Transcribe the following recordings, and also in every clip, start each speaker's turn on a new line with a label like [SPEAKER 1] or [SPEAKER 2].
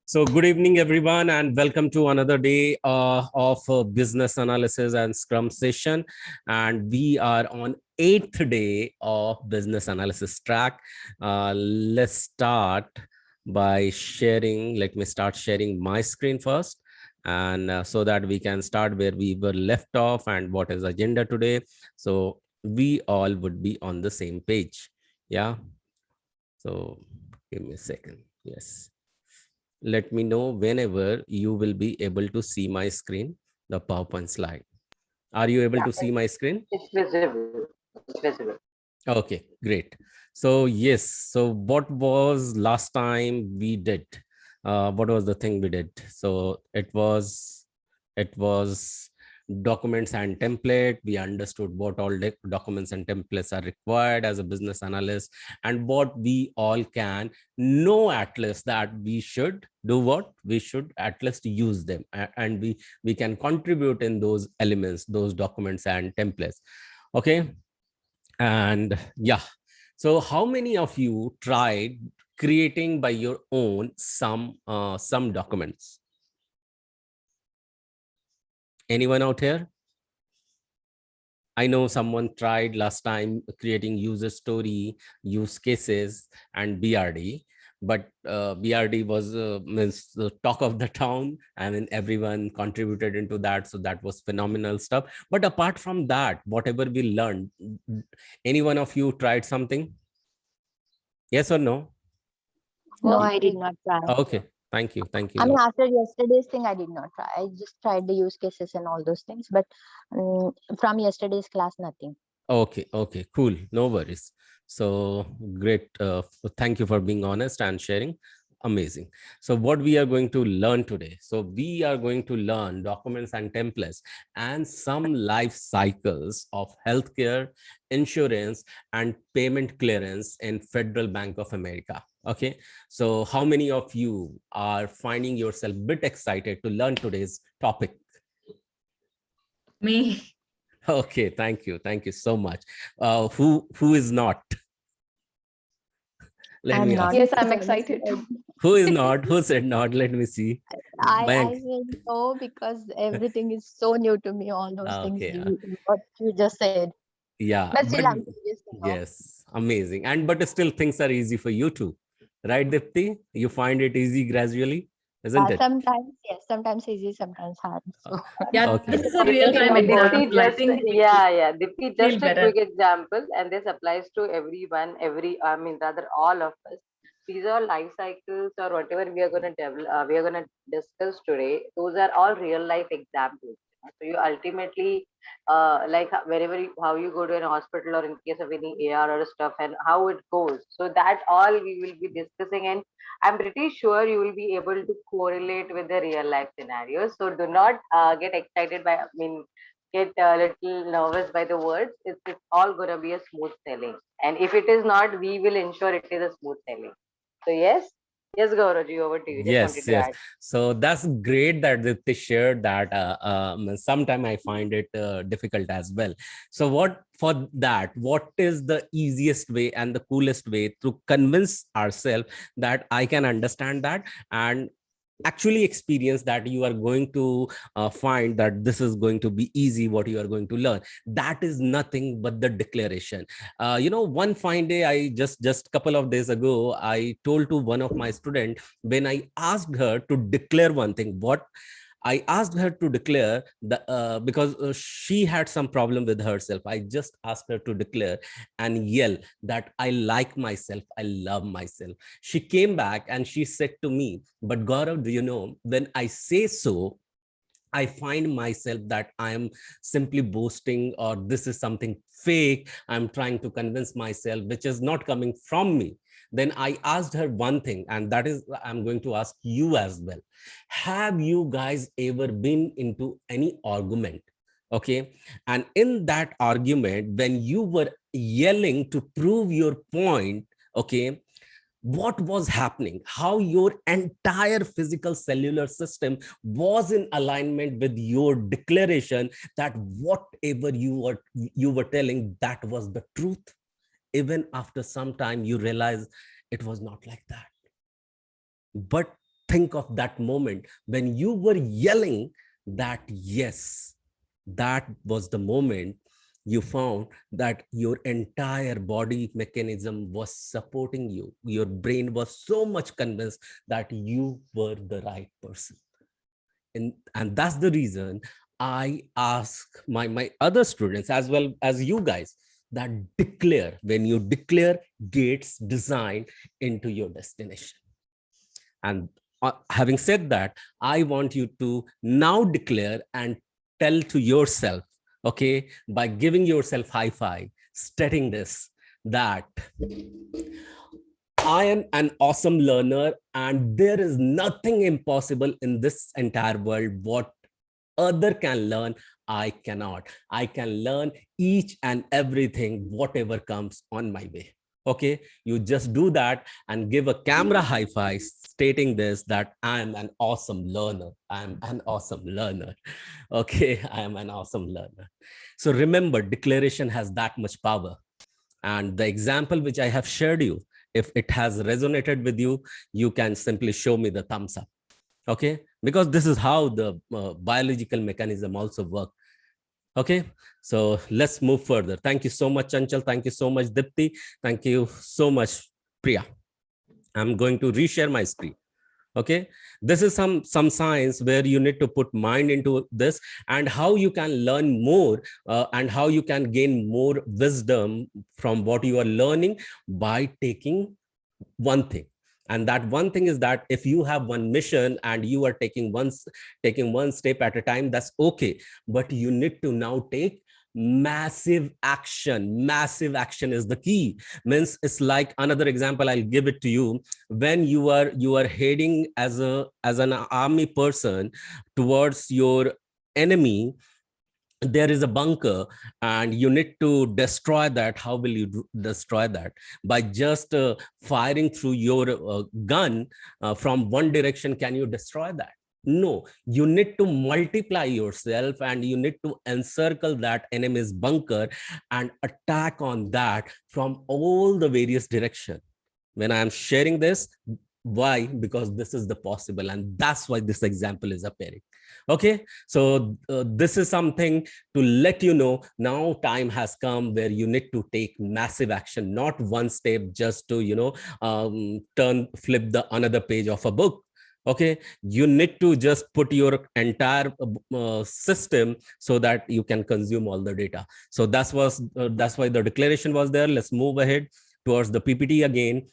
[SPEAKER 1] So, good evening, everyone, and welcome to another day of business analysis and Scrum session. And we are on eighth day of business analysis track. Let's start by sharing. Let me start sharing my screen first, and so that we can start where we were left off and what is agenda today. So we all would be on the same page. Yeah. So give me a second. Yes, let me know whenever you will be able to see my screen, the PowerPoint slide. Are you able
[SPEAKER 2] Yeah,
[SPEAKER 1] to see my screen?
[SPEAKER 2] it's visible. It's visible.
[SPEAKER 1] Okay, great. So yes, so what was last time we did? What was the thing we did? So it was documents and template. We understood what all documents and templates are required as a business analyst, and what we all can know at least that we should do, what we should at least use them, and we can contribute in those elements, those documents and templates. Okay. And yeah, so how many of you tried creating by your own some documents? Anyone out here? I know someone tried last time creating user story, use cases, and BRD. But BRD was means the talk of the town, and then everyone contributed into that. So that was phenomenal stuff. But apart from that, whatever we learned, any one of you tried something? Yes or no?
[SPEAKER 3] No,
[SPEAKER 2] No,
[SPEAKER 3] I did not try.
[SPEAKER 1] Okay, thank you, thank you.
[SPEAKER 3] I mean,
[SPEAKER 1] No,
[SPEAKER 3] after yesterday's thing, I did not try. I just tried the use cases and all those things, but from yesterday's class, nothing.
[SPEAKER 1] okay, okay, cool, no worries. So great. Thank you for being honest and sharing. Amazing. So what we are going to learn today, so we are going to learn documents and templates and some life cycles of healthcare, insurance, and payment clearance in Federal Bank of America. Okay, so how many of you are finding yourself a bit excited to learn today's topic?
[SPEAKER 4] Me.
[SPEAKER 1] Okay, thank you so much. Who is not? Let
[SPEAKER 3] I'm
[SPEAKER 1] me
[SPEAKER 3] not.
[SPEAKER 1] ask.
[SPEAKER 4] Yes, I'm excited.
[SPEAKER 1] Who is not? Who said not? Let me see.
[SPEAKER 3] I
[SPEAKER 1] Bank.
[SPEAKER 3] will know because everything is so new to me. All those things
[SPEAKER 1] Okay.
[SPEAKER 3] what you just said.
[SPEAKER 1] Yeah,
[SPEAKER 3] But still,
[SPEAKER 1] but
[SPEAKER 3] I'm curious to know.
[SPEAKER 1] yes, amazing. And but still things are easy for you too, right, Dipti? You find it easy gradually, isn't it?
[SPEAKER 3] Sometimes, yes, sometimes easy, sometimes hard. So,
[SPEAKER 4] Yeah,
[SPEAKER 1] Okay.
[SPEAKER 4] this is a real-time example. I think we
[SPEAKER 2] Dipti,
[SPEAKER 4] feel
[SPEAKER 2] just a
[SPEAKER 4] better.
[SPEAKER 2] quick example, and this applies to everyone, I mean, rather all of us. These are life cycles or whatever we are going to develop, we are going to discuss today. Those are all real life examples. So you ultimately, wherever how you go to an hospital or in case of any AR or stuff and how it goes. So that all we will be discussing, and I'm pretty sure you will be able to correlate with the real life scenarios. So do not get excited by, I mean, get a little nervous by the words. It's all going to be a smooth sailing. And if it is not, we will ensure it is a smooth sailing. So yes, Gaurav, over to you. Just wanted
[SPEAKER 1] Yes,
[SPEAKER 2] to
[SPEAKER 1] yes.
[SPEAKER 2] add.
[SPEAKER 1] So that's great that they shared that. Sometimes I find it difficult as well. So what for that? What is the easiest way and the coolest way to convince ourselves that I can understand that and actually experience that you are going to find that this is going to be easy, what you are going to learn? That is nothing but the declaration. One fine day, I just couple of days ago, I told to one of my student, when I asked her to declare one thing, what I asked her to declare the because she had some problem with herself. I just asked her to declare and yell that I like myself, I love myself. She came back and she said to me, "But Gaurav, do you know, when I say so, I find myself that I am simply boasting, or this is something fake. I'm trying to convince myself, which is not coming from me." Then I asked her one thing, and that is, I'm going to ask you as well. Have you guys ever been into any argument? Okay. And in that argument, when you were yelling to prove your point, okay, what was happening, how your entire physical cellular system was in alignment with your declaration, that whatever you were telling, that was the truth. Even after some time you realize it was not like that. But think of that moment when you were yelling that yes, that was the moment you found that your entire body mechanism was supporting you. Your brain was so much convinced that you were the right person. And that's the reason I ask my other students as well as you guys that declare, when you declare, gates design into your destination. And having said that, I want you to now declare and tell to yourself, okay, by giving yourself high five, stating this, that I am an awesome learner and there is nothing impossible in this entire world. What other can learn, I cannot. I can learn each and everything, whatever comes on my way. Okay, you just do that and give a camera high five stating this, that I am an awesome learner. I am an awesome learner. Okay, I am an awesome learner. So remember, declaration has that much power. And the example which I have shared you, if it has resonated with you, you can simply show me the thumbs up. Okay, because this is how the biological mechanism also work. Okay, so let's move further. Thank you so much, Chanchal. Thank you so much, Dipti. Thank you so much, Priya. I'm going to reshare my screen. Okay, this is some science where you need to put mind into this, and how you can learn more, and how you can gain more wisdom from what you are learning by taking one thing. And that one thing is that if you have one mission and you are taking one step at a time, that's okay, but you need to now take massive action. Massive action is the key. Means it's like, another example I'll give it to you. When you are heading as an army person towards your enemy, there is a bunker and you need to destroy that. How will you destroy that? By just firing through your gun from one direction. Can you destroy that? No, you need to multiply yourself and you need to encircle that enemy's bunker and attack on that from all the various directions. When I am sharing this, why? Because this is the possible, and that's why this example is appearing. Okay, so this is something to let you know now time has come where you need to take massive action, not one step just to flip the another page of a book. Okay, you need to just put your entire system so that you can consume all the data. So that's why the declaration was there. Let's move ahead towards the PPT again.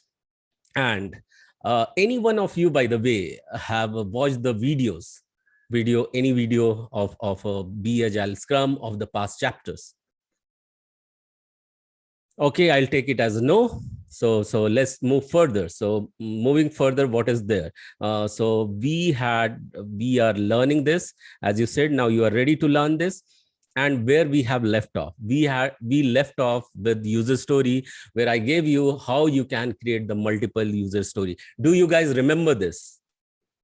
[SPEAKER 1] And any one of you, by the way, have watched the any video of a Be Agile Scrum of the past chapters? Okay, I'll take it as a no. So let's move further. So moving further, what is there? So we are learning this, as you said. Now you are ready to learn this. And where we have left off, we left off with user story, where I gave you how you can create the multiple user story. Do you guys remember this?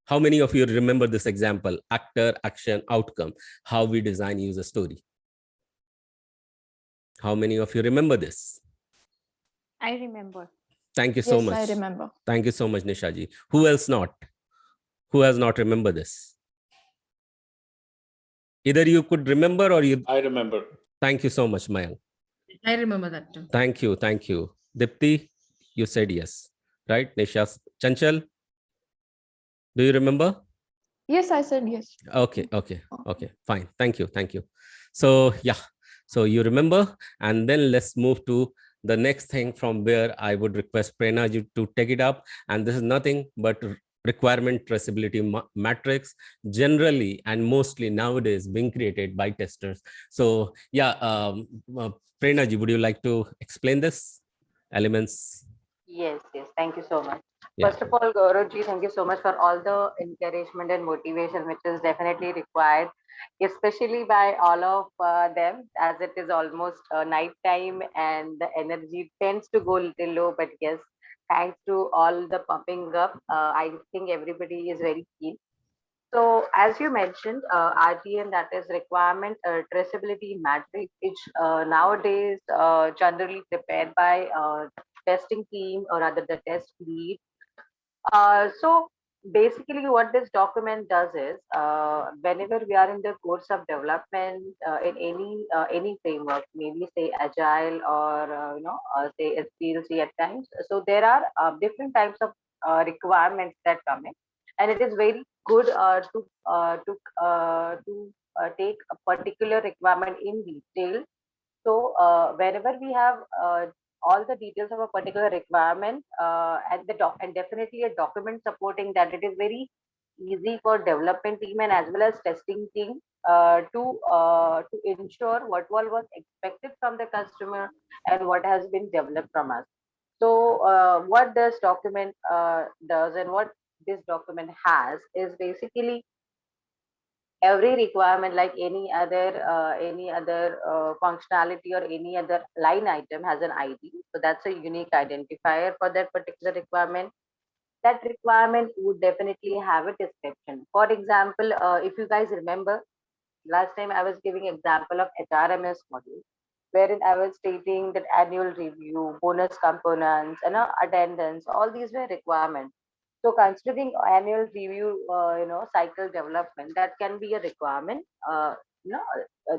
[SPEAKER 1] How many of you remember this example? Actor, action, outcome, how we design user story. How many of you remember this?
[SPEAKER 4] I remember.
[SPEAKER 1] Thank you so much.
[SPEAKER 4] Yes, I remember.
[SPEAKER 1] Thank you so much, Nishaji. Who else not? Who has not remember this? Either you could remember or you...
[SPEAKER 5] I remember.
[SPEAKER 1] Thank you so much, Mayank.
[SPEAKER 6] I remember that too.
[SPEAKER 1] Thank you. Thank you. Dipti, you said yes, right? Nisha, Chanchal, do you remember?
[SPEAKER 4] Yes, I said yes.
[SPEAKER 1] Okay. Fine. Thank you. So yeah, so you remember, and then let's move to the next thing, from where I would request Prerna you to take it up. And this is nothing but requirement traceability matrix, generally and mostly nowadays being created by testers. So yeah, Prerna ji, would you like to explain this elements?
[SPEAKER 2] Yes, thank you so much.
[SPEAKER 1] Yeah.
[SPEAKER 2] First of all, Gaurav ji, thank you so much for all the encouragement and motivation, which is definitely required, especially by all of them, as it is almost night time and the energy tends to go a little low. But yes, thanks to all the pumping up, I think everybody is very keen. So as you mentioned, RTM, that is requirement traceability matrix, which nowadays generally prepared by testing team, or rather the test lead. So basically what this document does is, whenever we are in the course of development, in any framework, maybe say agile or say SDLC at times, so there are different types of requirements that come in, and it is very good to take a particular requirement in detail. So whenever we have all the details of a particular requirement, and definitely a document supporting that, it is very easy for development team and as well as testing team to ensure what all was expected from the customer and what has been developed from us. So what this document does, and what this document has, is basically every requirement, like any other functionality or any other line item, has an ID. So that's a unique identifier for that particular requirement. That requirement would definitely have a description. For example, if you guys remember, last time I was giving example of HRMS module, wherein I was stating that annual review, bonus components, and attendance, all these were requirements. So considering annual review, cycle development, that can be a requirement. You know,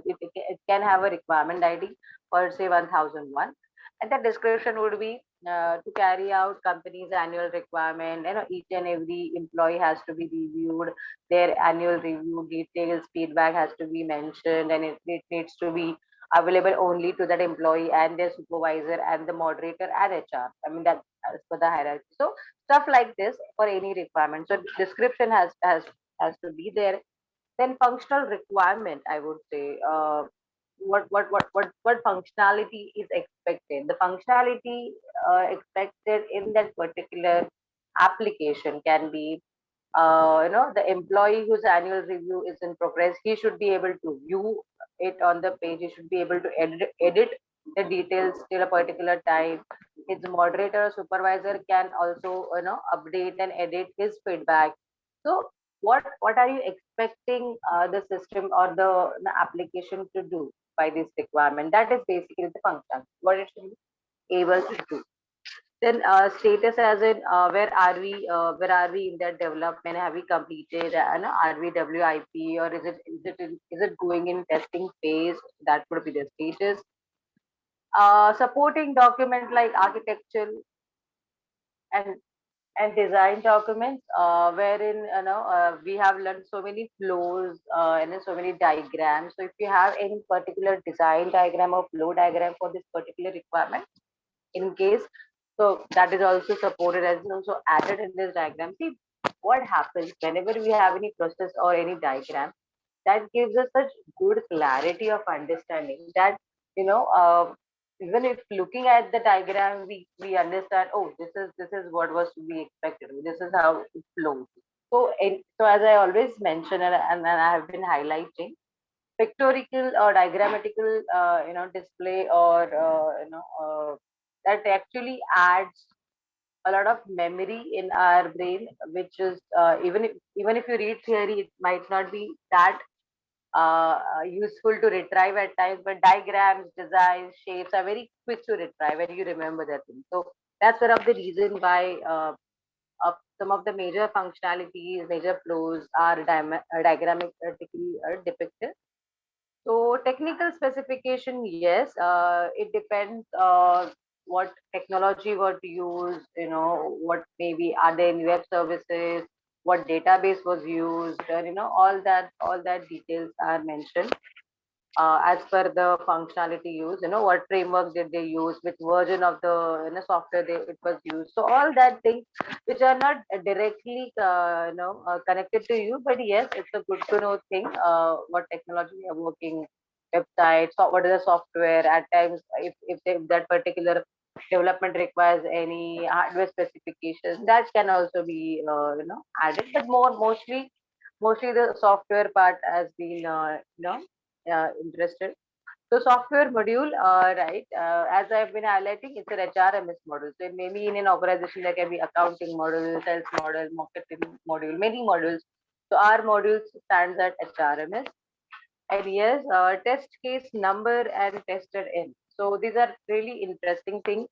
[SPEAKER 2] it can have a requirement ID for say 1001, and the description would be to carry out company's annual requirement. Each and every employee has to be reviewed. Their annual review details, feedback has to be mentioned, and it needs to be available only to that employee and their supervisor and the moderator and HR. I mean that as per the hierarchy. So stuff like this for any requirement. So description has to be there. Then functional requirement, I would say, what functionality is expected. The functionality expected in that particular application can be, the employee whose annual review is in progress, he should be able to view it on the page. He should be able to edit the details till a particular time. His moderator or supervisor can also, update and edit his feedback. So what are you expecting the system or the application to do by this requirement? That is basically the function, what it should be able to do. Then status, as in where are we in that development? Have we completed are we WIP, or is it going in testing phase? That would be the status. Supporting document like architectural and design documents, wherein we have learned so many flows and so many diagrams. So if you have any particular design diagram or flow diagram for this particular requirement, in case, so that is also supported as also added in this diagram. See, what happens whenever we have any process or any diagram, that gives us such good clarity of understanding that, you know uh, even if looking at the diagram, we understand, oh, this is what was to be expected, this is how it flows. So as I always mention, and I have been highlighting, pictorial or diagrammatical display, or that actually adds a lot of memory in our brain, which is, even if you read theory, it might not be that useful to retrieve at times, but diagrams, designs, shapes are very quick to retrieve when you remember that thing. So that's one of the reason why some of the major functionalities, major flows are diagrammatically depicted. So technical specification, yes, it depends what technology were to use, what maybe are there in web services, what database was used, and all that details are mentioned as per the functionality used. What framework did they use, which version of the software it was used. So all that things which are not directly connected to you, but yes, it's a good to know thing. What technology we are working, websites, so what is the software. At times, if that particular development requires any hardware specifications, that can also be added. But mostly the software part has been interested. So software module, right? As I've been highlighting, it's an HRMS module. So maybe in an organization there can be accounting module, sales module, marketing module, many modules. So our module stands at HRMS. And yes, test case number and tested in. So these are really interesting things.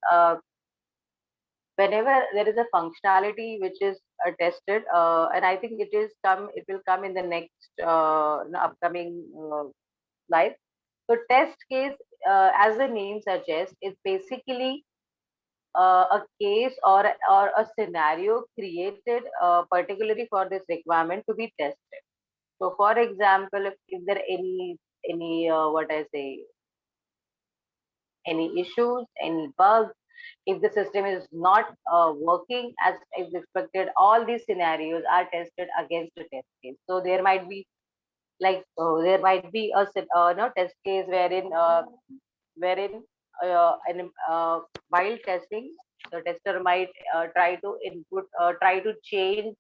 [SPEAKER 2] whenever there is a functionality which is tested, and I think it will come in the next upcoming slide. So test case, as the name suggests, is basically a case or a scenario created particularly for this requirement to be tested. So, for example, if there are any what I say, any issues, any bugs, if the system is not working as is expected, all these scenarios are tested against a test case. So there might be there might be a no test case wherein while testing, the tester might try to change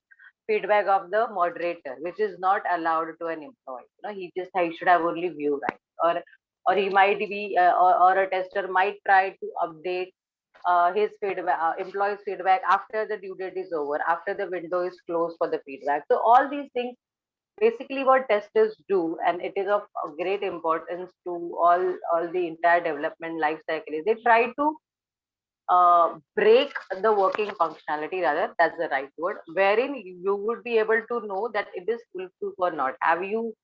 [SPEAKER 2] feedback of the moderator, which is not allowed to an employee. He should have only view right, or he might be or a tester might try to update his feedback, employee's feedback after the due date is over, after the window is closed for the feedback. So all these things basically what testers do, and it is of great importance to all the entire development life cycle, is they try to break the working functionality, rather that's the right word, wherein you would be able to know that it is foolproof or not. Have you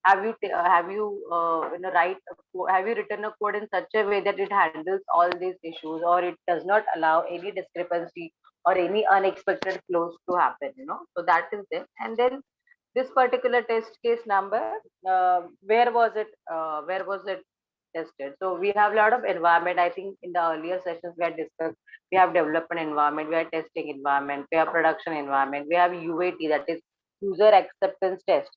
[SPEAKER 2] written a code in such a way that it handles all these issues, or it does not allow any discrepancy or any unexpected flows to happen, so that is there. And then this particular test case number, where was it tested? So we have a lot of environment. I think in the earlier sessions we had discussed, we have development environment, we have testing environment, we have production environment, we have UAT, that is user acceptance test.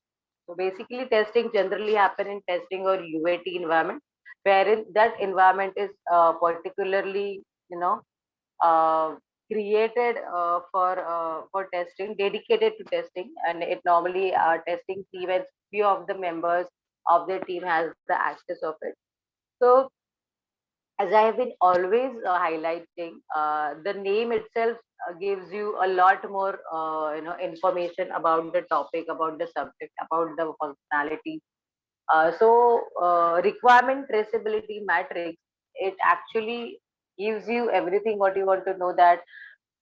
[SPEAKER 2] So basically testing generally happen in testing or UAT environment, wherein that environment is particularly uh, created for testing, dedicated to testing, and it normally testing team and few of the members of the team has the access of it. So as I have been always highlighting, the name itself gives you a lot more information about the topic, about the subject, about the functionality. Requirement traceability matrix, it actually gives you everything what you want to know, that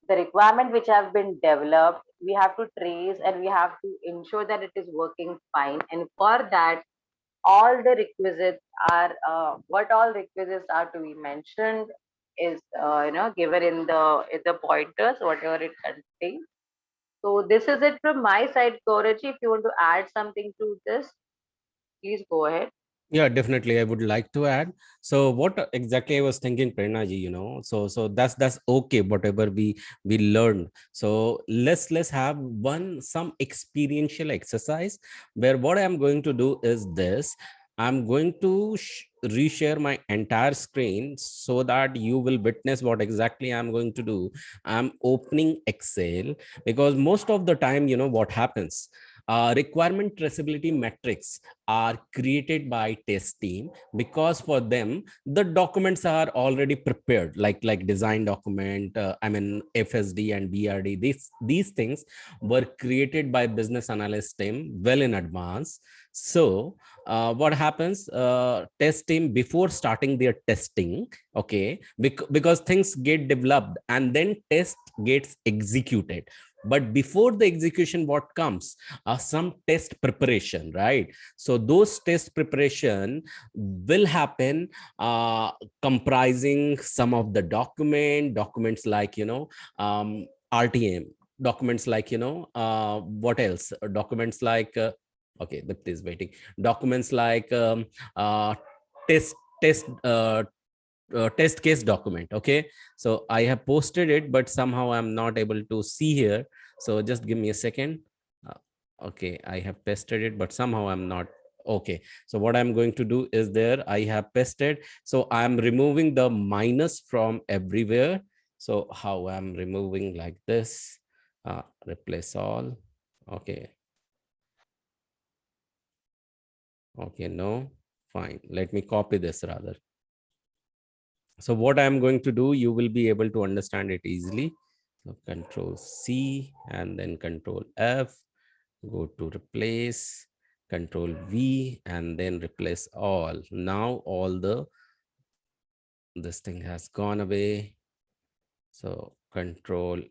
[SPEAKER 2] the requirement which have been developed, we have to trace and we have to ensure that it is working fine. And for that, all the requisites are what all requisites are to be mentioned is given in the pointers, whatever it contains. So this is it from my side, Korachi. If you want to add something to this, please go ahead.
[SPEAKER 1] Yeah, definitely. I would like to add. So, what exactly I was thinking, Prerna ji, so that's okay. Whatever we learned. So let's have some experiential exercise where what I'm going to do is this. I'm going to reshare my entire screen so that you will witness what exactly I'm going to do. I'm opening Excel because most of the time, what happens. Requirement traceability metrics are created by test team because for them the documents are already prepared, like design document, FSD and BRD. These things were created by business analyst team well in advance. So what happens, test team before starting their testing, okay, because things get developed and then test gets executed, but before the execution what comes, some test preparation, right? So those test preparation will happen, comprising some of the documents like RTM documents, like what else, documents like okay, that is waiting, documents like test test test case document. Okay, so I have posted it, but somehow I'm not able to see here, so just give me a second. Okay, I have pasted it, but somehow I'm not. Okay, so what I'm going to do is, there I have pasted, so I'm removing the minus from everywhere. So how I'm removing, like this, replace all. Okay, okay, no, fine, let me copy this rather. So what I'm going to do, you will be able to understand it easily. So Control C and then Control F, go to replace, Control V and then replace all. Now all this thing has gone away. So Control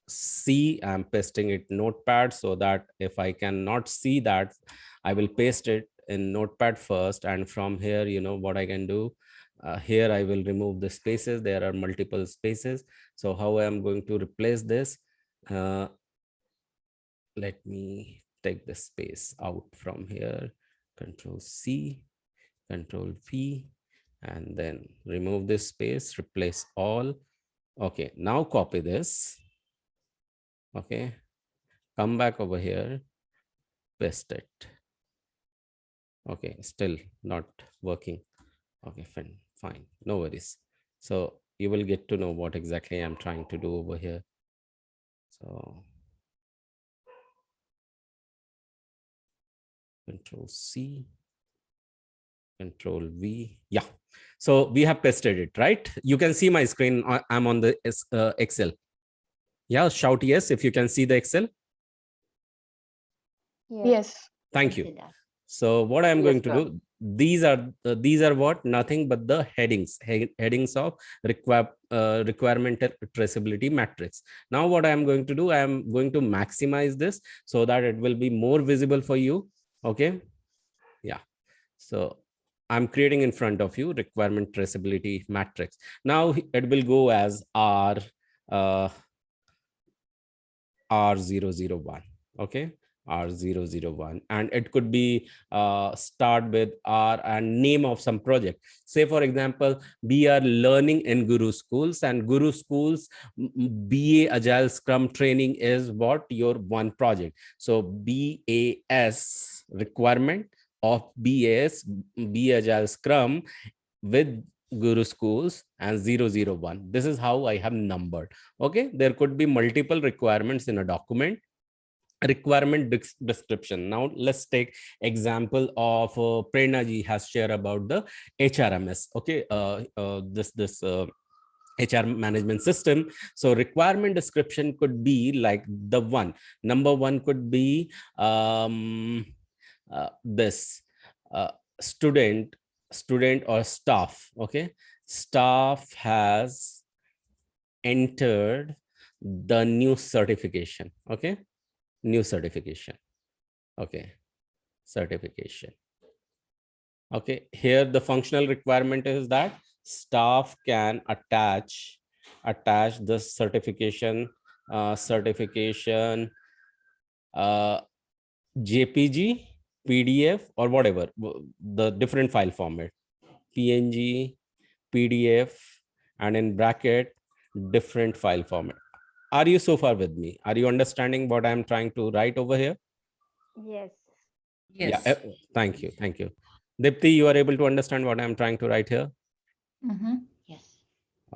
[SPEAKER 1] C. I'm pasting it notepad so that if I cannot see that, I will paste it in notepad first. And from here, you know what I can do. Here I will remove the spaces. There are multiple spaces. So how I am going to replace this? Let me take the space out from here. Control C, Control V, and then remove this space, replace all. Okay, now copy this. Okay, come back over here, paste it. Okay, still not working. Okay, fine, fine, no worries. So you will get to know what exactly I'm trying to do over here. So Control C, Control V. Yeah. So we have pasted it, right? You can see my screen. I'm on the Excel. Yeah, shout yes if you can see the Excel.
[SPEAKER 4] Yes.
[SPEAKER 1] Thank you. So what I'm going to do, these are what? Nothing but the headings of requirement traceability matrix. Now what I am going to do, I am going to maximize this so that it will be more visible for you. Okay. Yeah. So I'm creating in front of you requirement traceability matrix. Now it will go as R001. Okay. R001, and it could be start with R and name of some project. Say for example, we are learning in Guru Schools, and Guru Schools BA Agile Scrum training is what? Your one project. So BAS requirement of BAS, BA Agile Scrum with Guru Schools and 001. This is how I have numbered. Okay, there could be multiple requirements in a document. Requirement description. Now let's take example of Prerna ji has shared about the HRMS. Okay, this HR management system. So requirement description could be like the one. Number one could be this student or staff. Okay, staff has entered the new certification. Okay, new certification. Okay, certification. Okay, here the functional requirement is that staff can attach the certification JPG, PDF, or whatever the different file format, PNG, PDF, and in bracket different file format. Are you so far with me? Are you understanding what I'm trying to write over here?
[SPEAKER 4] Yes.
[SPEAKER 6] Yes.
[SPEAKER 1] Yeah, thank you. Thank you. Dipti, you are able to understand what I'm trying to write here?
[SPEAKER 3] Yes.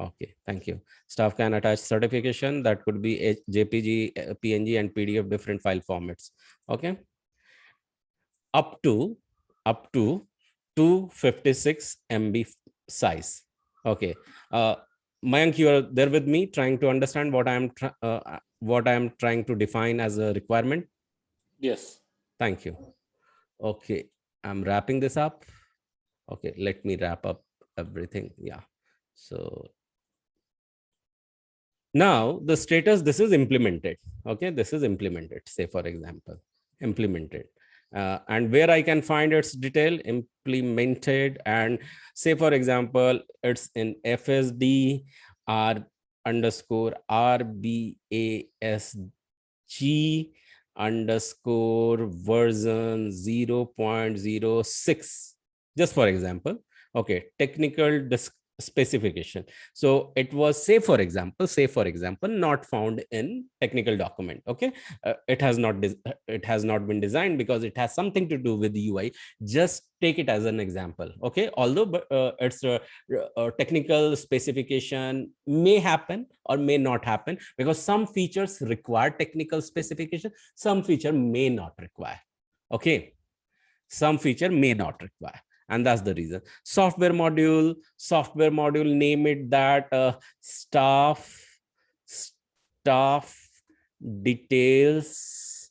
[SPEAKER 1] Okay, thank you. Staff can attach certification that could be a JPG, PNG, and PDF different file formats. Okay. Up to 256 MB size. Okay. Mayank, you are there with me trying to understand what I am trying to define as a requirement?
[SPEAKER 5] Yes.
[SPEAKER 1] Thank you. Okay, I'm wrapping this up. Okay, let me wrap up everything. Yeah. So now the status, this is implemented. Okay, this is implemented. Say for example, implemented. And where I can find its detail, implemented, and say for example, it's in FSD R underscore RBASG underscore version 0.06, just for example. Okay, technical specification. So it was, say for example, not found in technical document. Okay, it has not been designed because it has something to do with the UI. Just take it as an example. Okay, although it's a technical specification may happen or may not happen, because some features require technical specification, some feature may not require. Okay, some feature may not require, and that's the reason. Software module, name it that staff details,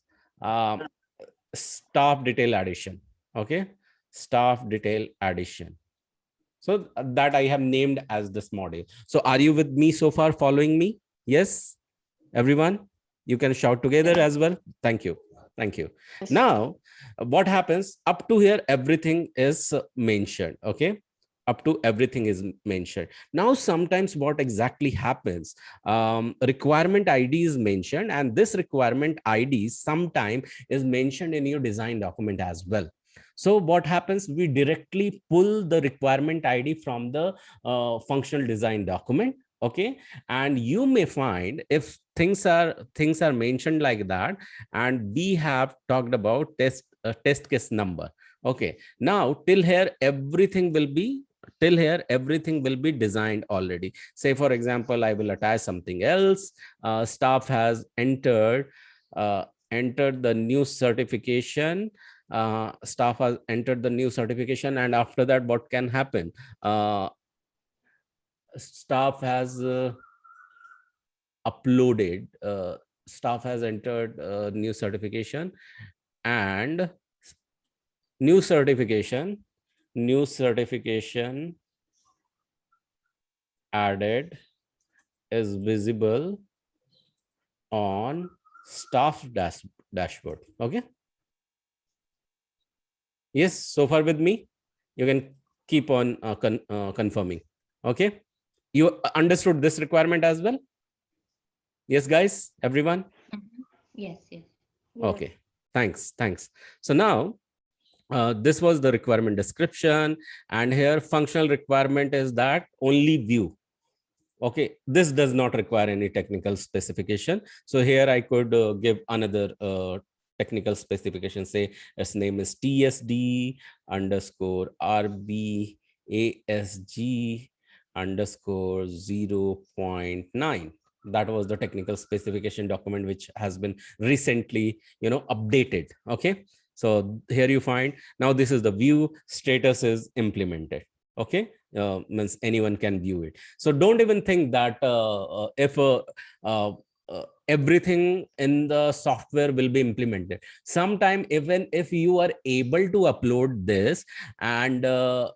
[SPEAKER 1] staff detail addition. Okay, staff detail addition. So that I have named as this module. So are you with me so far, following me? Yes, everyone, you can shout together as well. Thank you. Thank you.
[SPEAKER 4] Yes.
[SPEAKER 1] Now, what happens up to here? Everything is mentioned. Okay. Up to everything is mentioned. Now, sometimes what exactly happens? Requirement ID is mentioned, and this requirement ID sometime is mentioned in your design document as well. So what happens? We directly pull the requirement ID from the functional design document. Okay, and you may find if things are mentioned like that, and we have talked about test case number. Okay, now till here everything will be designed already. Say for example, I will attach something else. Staff has entered the new certification. Staff has entered the new certification, and after that what can happen? Staff has uploaded, staff has entered new certification, and new certification added is visible on staff dashboard. Okay, yes, so far with me, you can keep on confirming. Okay, you understood this requirement as well? Yes, guys, everyone?
[SPEAKER 6] Yes, yes.
[SPEAKER 1] Okay, thanks. So now this was the requirement description, and here functional requirement is that only view. Okay, this does not require any technical specification. So here I could give another technical specification. Say its name is TSD underscore RBASG underscore 0.9. That was the technical specification document which has been recently, updated. Okay, so here you find now this is the view status is implemented. Okay, means anyone can view it. So don't even think that if everything in the software will be implemented. Sometime even if you are able to upload this, and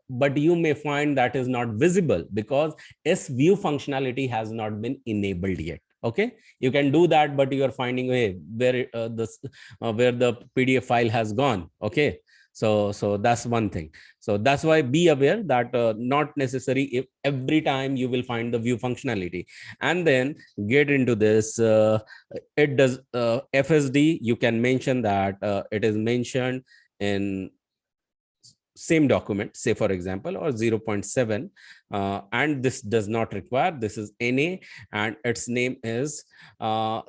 [SPEAKER 1] but you may find that is not visible because SView functionality has not been enabled yet. Okay, you can do that, but you are finding where the PDF file has gone. Okay, so that's one thing. So that's why be aware that not necessary if every time you will find the view functionality. And then get into this, it does FSD, you can mention that it is mentioned in same document, say for example, or 0.7, and this does not require, this is NA, and its name is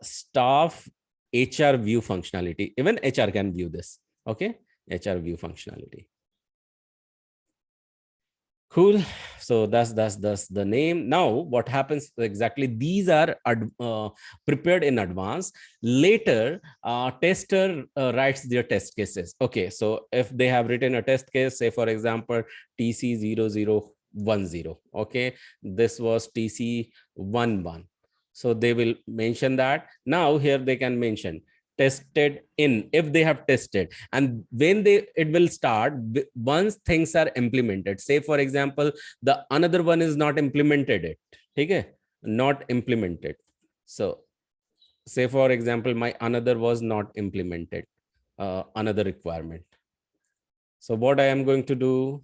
[SPEAKER 1] staff HR view functionality. Even HR can view this. Okay, HR view functionality. Cool. So that's the name. Now what happens exactly? These are prepared in advance. Later, tester writes their test cases. Okay, so if they have written a test case, say for example TC0010. Okay, this was TC11. So they will mention that. Now here they can mention tested in, if they have tested, and when it will start once things are implemented. Say for example, the another one is not implemented it. Okay, not implemented. So say for example, my another was not implemented, another requirement. So what I am going to do,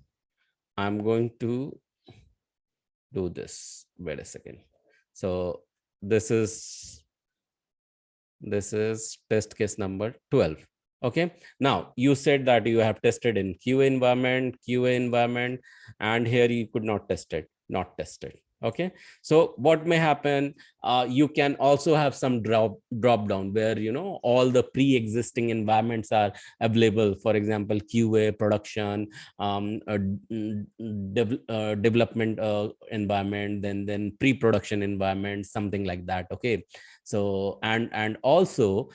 [SPEAKER 1] I'm going to do this. Wait a second. So this is test case number 12. Okay, now you said that you have tested in QA environment, and here you could not test it, not tested. Okay, so what may happen, you can also have some drop down where all the pre-existing environments are available. For example, QA, production, development environment, then pre-production environment, something like that. Okay, so and also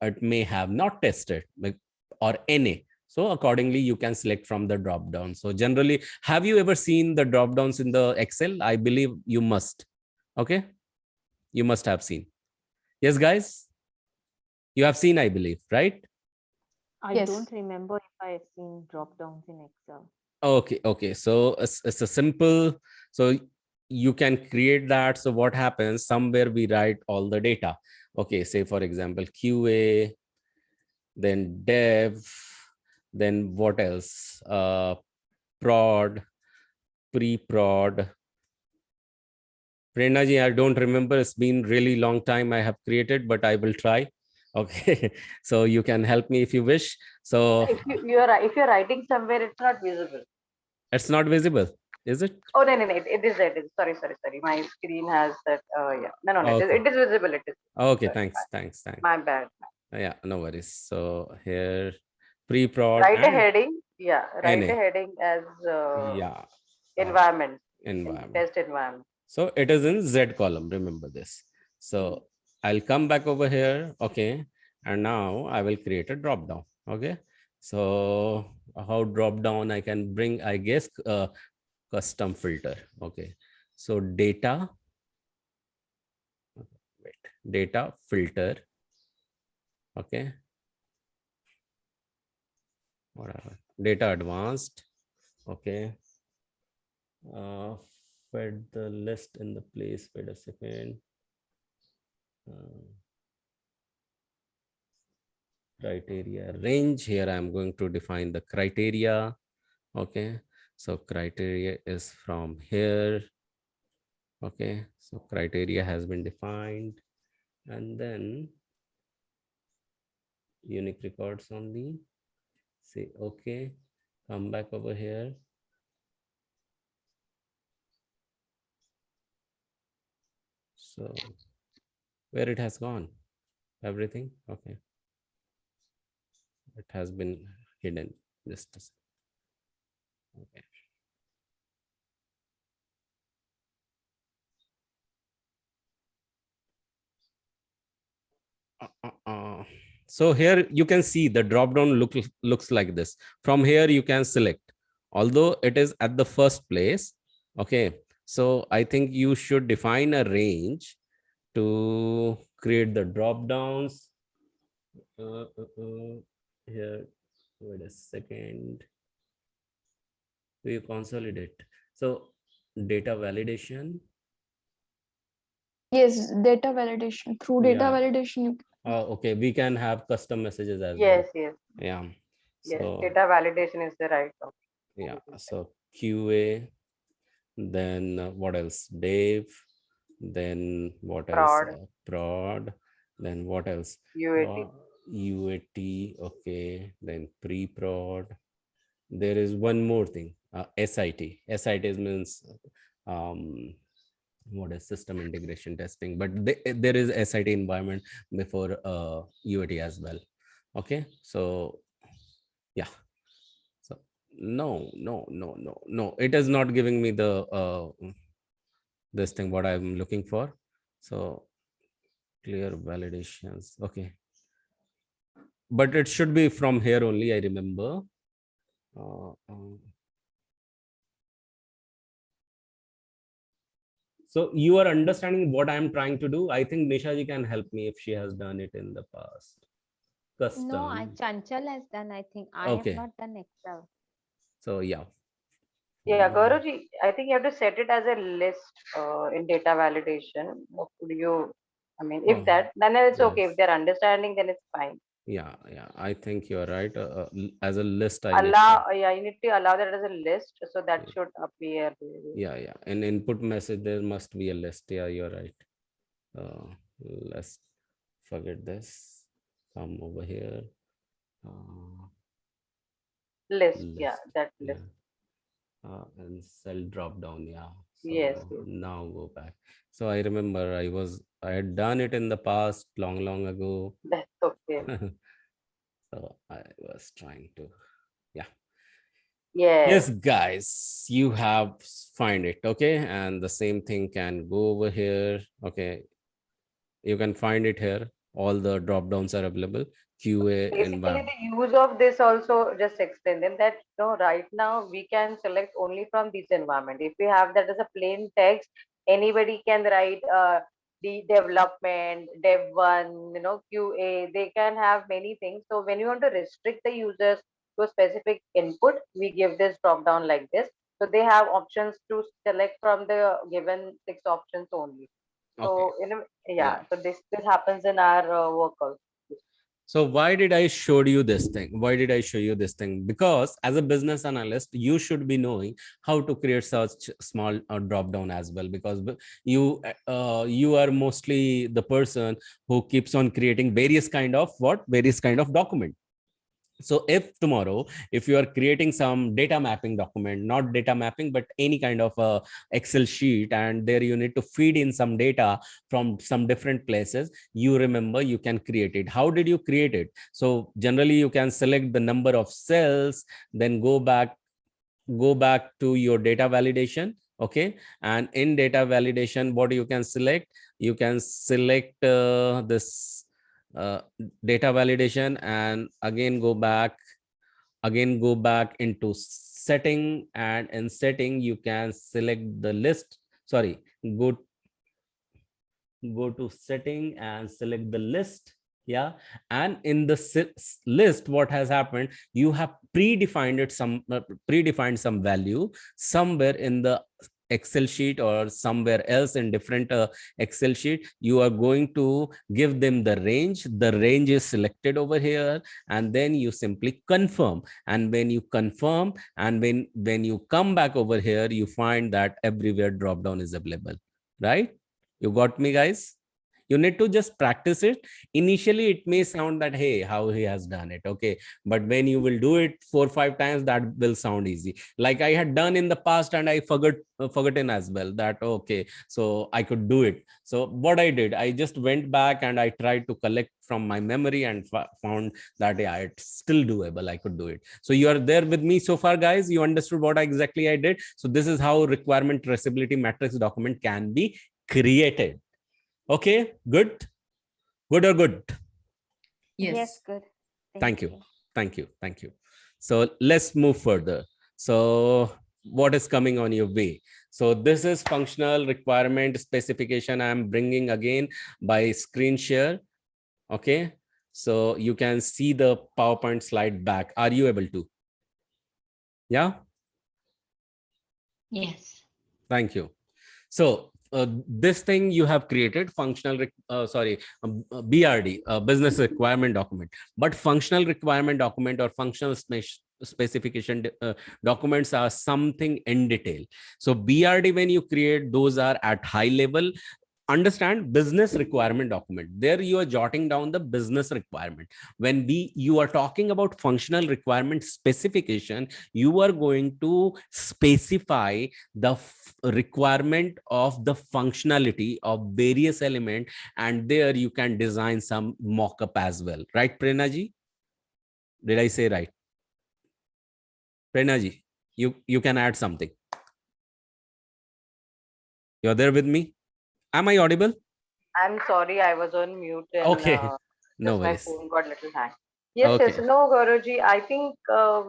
[SPEAKER 1] it may have not tested, like, or NA. So accordingly, you can select from the drop down. So generally, have you ever seen the drop downs in the Excel? I believe you must. Okay, you must have seen. Yes, guys, you have seen, I believe, right?
[SPEAKER 4] I Yes.
[SPEAKER 5] don't remember if I've seen drop downs in Excel.
[SPEAKER 1] Okay, so it's a simple. So you can create that. So what happens, somewhere we write all the data. Okay, say for example, QA, then dev, then what else? Prod, pre-prod. Prerna ji, I don't remember. It's been really long time I have created, but I will try. Okay, so you can help me if you wish. So
[SPEAKER 2] If you're writing somewhere, it's not visible.
[SPEAKER 1] it's not visible, is it?
[SPEAKER 2] Oh, no, it is there. It is. Sorry. My screen has that. Yeah. No.
[SPEAKER 1] Okay.
[SPEAKER 2] It is visible. It is.
[SPEAKER 1] Okay,
[SPEAKER 2] Sorry,
[SPEAKER 1] thanks.
[SPEAKER 2] my bad.
[SPEAKER 1] Yeah, no worries. So here, pre-prod
[SPEAKER 2] Write a
[SPEAKER 1] and
[SPEAKER 2] heading. Yeah. Write
[SPEAKER 1] NA.
[SPEAKER 2] a heading as
[SPEAKER 1] Yeah,
[SPEAKER 2] environment.
[SPEAKER 1] environment.
[SPEAKER 2] Test environment.
[SPEAKER 1] So it is in Z column, remember this. So I'll come back over here, okay, and now I will create a drop down, okay. So how drop down I can bring, I guess, custom filter, okay. So data, wait, data filter, okay, whatever, data advanced, okay. Fed the list in the place, wait a second. Criteria range, here I'm going to define the criteria, okay. So criteria is from here, okay. So criteria has been defined, and then unique records only, say okay, come back over here. So where it has gone, everything, okay, it has been hidden, just a second. Okay. So here you can see the drop down looks like this. From here you can select, although it is at the first place, okay. So I think you should define a range to create the drop downs. Here, wait a second, we consolidate. So data validation.
[SPEAKER 4] Yes, data validation. Through data
[SPEAKER 1] Yeah.
[SPEAKER 4] validation, you
[SPEAKER 1] Okay, we can have custom messages as
[SPEAKER 2] Yes.
[SPEAKER 1] well. Yeah.
[SPEAKER 2] Yes.
[SPEAKER 1] So
[SPEAKER 2] Data validation is the right option.
[SPEAKER 1] yeah, so QA, then what else, Dave, then what else,
[SPEAKER 2] Prod.
[SPEAKER 1] prod, then what else,
[SPEAKER 2] UAT.
[SPEAKER 1] UAT, okay, then pre-prod. There is one more thing, SIT means what is system integration testing, but there is SIT environment before UAT as well, okay. So yeah, so no, it is not giving me the this thing what I'm looking for. So clear validations, okay, but it should be from here only, I remember. So you are understanding what I'm trying to do. I think Nisha ji can help me if she has done it in the past. Custom.
[SPEAKER 5] No, Chanchal has done, I think. I
[SPEAKER 1] Okay.
[SPEAKER 5] have not done Excel.
[SPEAKER 1] So yeah.
[SPEAKER 2] Yeah, Gaurav, I think you have to set it as a list in data validation. What would you, I mean, if that, then it's okay.
[SPEAKER 1] Yes.
[SPEAKER 2] If they're understanding, then it's fine.
[SPEAKER 1] Yeah, I think you're right. As a list,
[SPEAKER 2] You need to allow that as a list, so that should appear.
[SPEAKER 1] Yeah. In input message, there must be a list. Yeah, you're right. Let's forget this. Come over here.
[SPEAKER 2] List. Yeah, that list.
[SPEAKER 1] And cell drop down. Yeah. So
[SPEAKER 2] Yes.
[SPEAKER 1] now go back. So I remember I had done it in the past, long ago.
[SPEAKER 2] That's okay.
[SPEAKER 1] So I was trying to, yeah.
[SPEAKER 2] Yes.
[SPEAKER 1] Yes, guys, you have find it, okay? And the same thing can go over here, okay? You can find it here. All the drop downs are available. QA
[SPEAKER 2] Basically,
[SPEAKER 1] environment.
[SPEAKER 2] the use of this also just explain them that right now we can select only from this environment. If we have that as a plain text, anybody can write the development, dev one, QA. They can have many things. So when you want to restrict the users to a specific input, we give this drop down like this. So they have options to select from the given 6 options only.
[SPEAKER 1] Okay.
[SPEAKER 2] So
[SPEAKER 1] Yeah.
[SPEAKER 2] so this happens in our workout.
[SPEAKER 1] So why did I show you this thing? Why did I show you this thing? Because as a business analyst, you should be knowing how to create such small drop down as well. Because you are mostly the person who keeps on creating various kind of document. So if tomorrow, if you are creating some data mapping document, not data mapping, but any kind of a Excel sheet, and there you need to feed in some data from some different places, you remember you can create it. How did you create it? So generally you can select the number of cells, then go back to your data validation. Okay. And in data validation, what you can select? You can select this data validation, and again go back into setting, and in setting you can select the list. Sorry, go to setting and select the list. Yeah. And in the list, what has happened, you have predefined some value somewhere in the Excel sheet or somewhere else in different Excel sheet. You are going to give them the range. The range is selected over here, and then you simply confirm. And when you confirm, and when you come back over here, you find that everywhere drop down is available. Right? You got me, guys? You need to just practice it. Initially it may sound that, hey, how he has done it. Okay. But when you will do it 4 or 5 times, that will sound easy. Like I had done in the past, and I forgotten as well that, okay, so I could do it. So what I did, I just went back and I tried to collect from my memory, and found that, yeah, it's still doable. I could do it. So you are there with me so far, guys? You understood what exactly I did? So this is how requirement traceability matrix document can be created. Okay, good or good?
[SPEAKER 6] Yes.
[SPEAKER 5] good.
[SPEAKER 1] Thank you. So let's move further. So what is coming on your way? So this is functional requirement specification. I'm bringing again by screen share. Okay, so you can see the PowerPoint slide back. Are you able to? Yeah.
[SPEAKER 6] Yes.
[SPEAKER 1] Thank you. So this thing you have created, BRD, business requirement document. But functional requirement document or functional specification documents are something in detail. So BRD, when you create, those are at high level. Understand business requirement document, there you are jotting down the business requirement. When you are talking about functional requirement specification, you are going to specify the requirement of the functionality of various element, and there you can design some mock-up as well, right, Prenaji? Did I say right? Prenaji, you can add something. You're there with me? Am I audible?
[SPEAKER 2] I'm sorry, I was on mute and
[SPEAKER 1] Okay. No
[SPEAKER 2] just my
[SPEAKER 1] worries.
[SPEAKER 2] phone got little hang. Yes,
[SPEAKER 1] Okay.
[SPEAKER 2] yes. No, Guruji, I think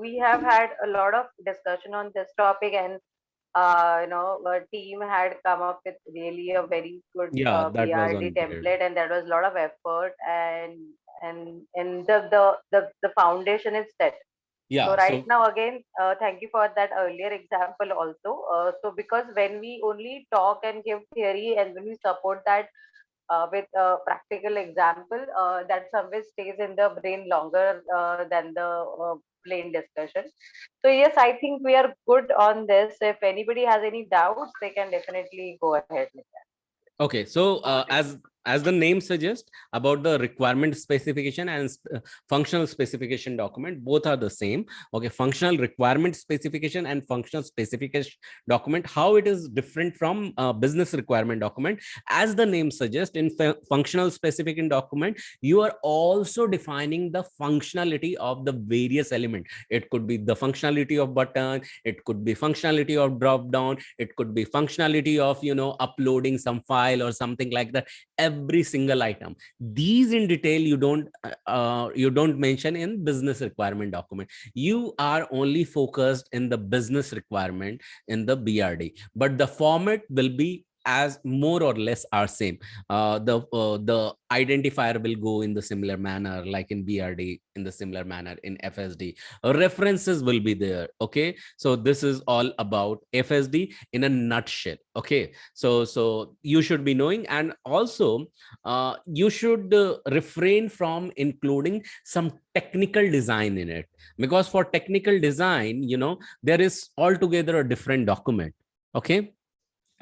[SPEAKER 2] we have had a lot of discussion on this topic, and our team had come up with really a very good
[SPEAKER 1] Yeah, that was
[SPEAKER 2] BRD
[SPEAKER 1] on there.
[SPEAKER 2] template, and there was a lot of effort, and the foundation is set.
[SPEAKER 1] Yeah.
[SPEAKER 2] So right now, again, thank you for that earlier example also. So because when we only talk and give theory, and when we support that with a practical example, that somewhere stays in the brain longer than the plain discussion. So yes, I think we are good on this. If anybody has any doubts, they can definitely go ahead with that.
[SPEAKER 1] Okay, so as the name suggests, about the requirement specification and functional specification document, both are the same. Okay, functional requirement specification and functional specification document, how it is different from business requirement document? As the name suggests, in functional specification document, you are also defining the functionality of the various element. It could be the functionality of button, it could be functionality of drop down, it could be functionality of uploading some file or something like that. Every single item, these in detail you don't mention in business requirement document. You are only focused in the business requirement in the BRD, but the format will be as more or less are same. The identifier will go in the similar manner, like in BRD, in the similar manner in FSD. References will be there. Okay, so this is all about FSD in a nutshell. Okay, so you should be knowing, and also you should refrain from including some technical design in it, because for technical design, there is altogether a different document. Okay,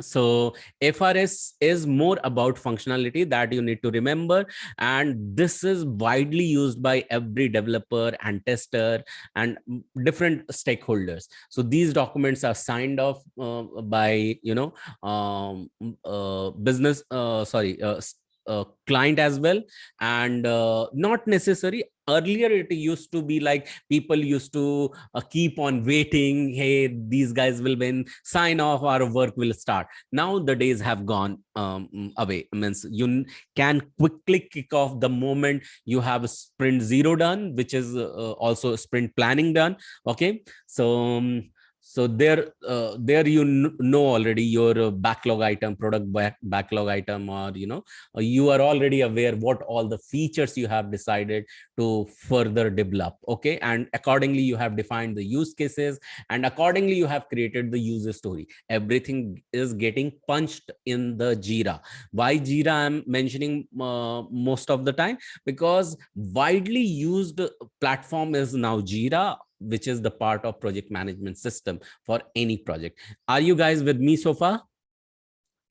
[SPEAKER 1] so FRS is more about functionality that you need to remember, and this is widely used by every developer and tester and different stakeholders. So these documents are signed off by business client as well, and not necessary. Earlier it used to be like people used to keep on waiting, hey, these guys will win, sign off, our work will start. Now the days have gone away. Means you can quickly kick off the moment you have sprint 0 done, which is also sprint planning done. Okay, so there know already your backlog item, product backlog item, or you are already aware what all the features you have decided to further develop. Okay, and accordingly you have defined the use cases, and accordingly you have created the user story. Everything is getting punched in the Jira. Why Jira I'm mentioning most of the time? Because widely used platform is now Jira, which is the part of project management system for any project. Are you guys with me so far?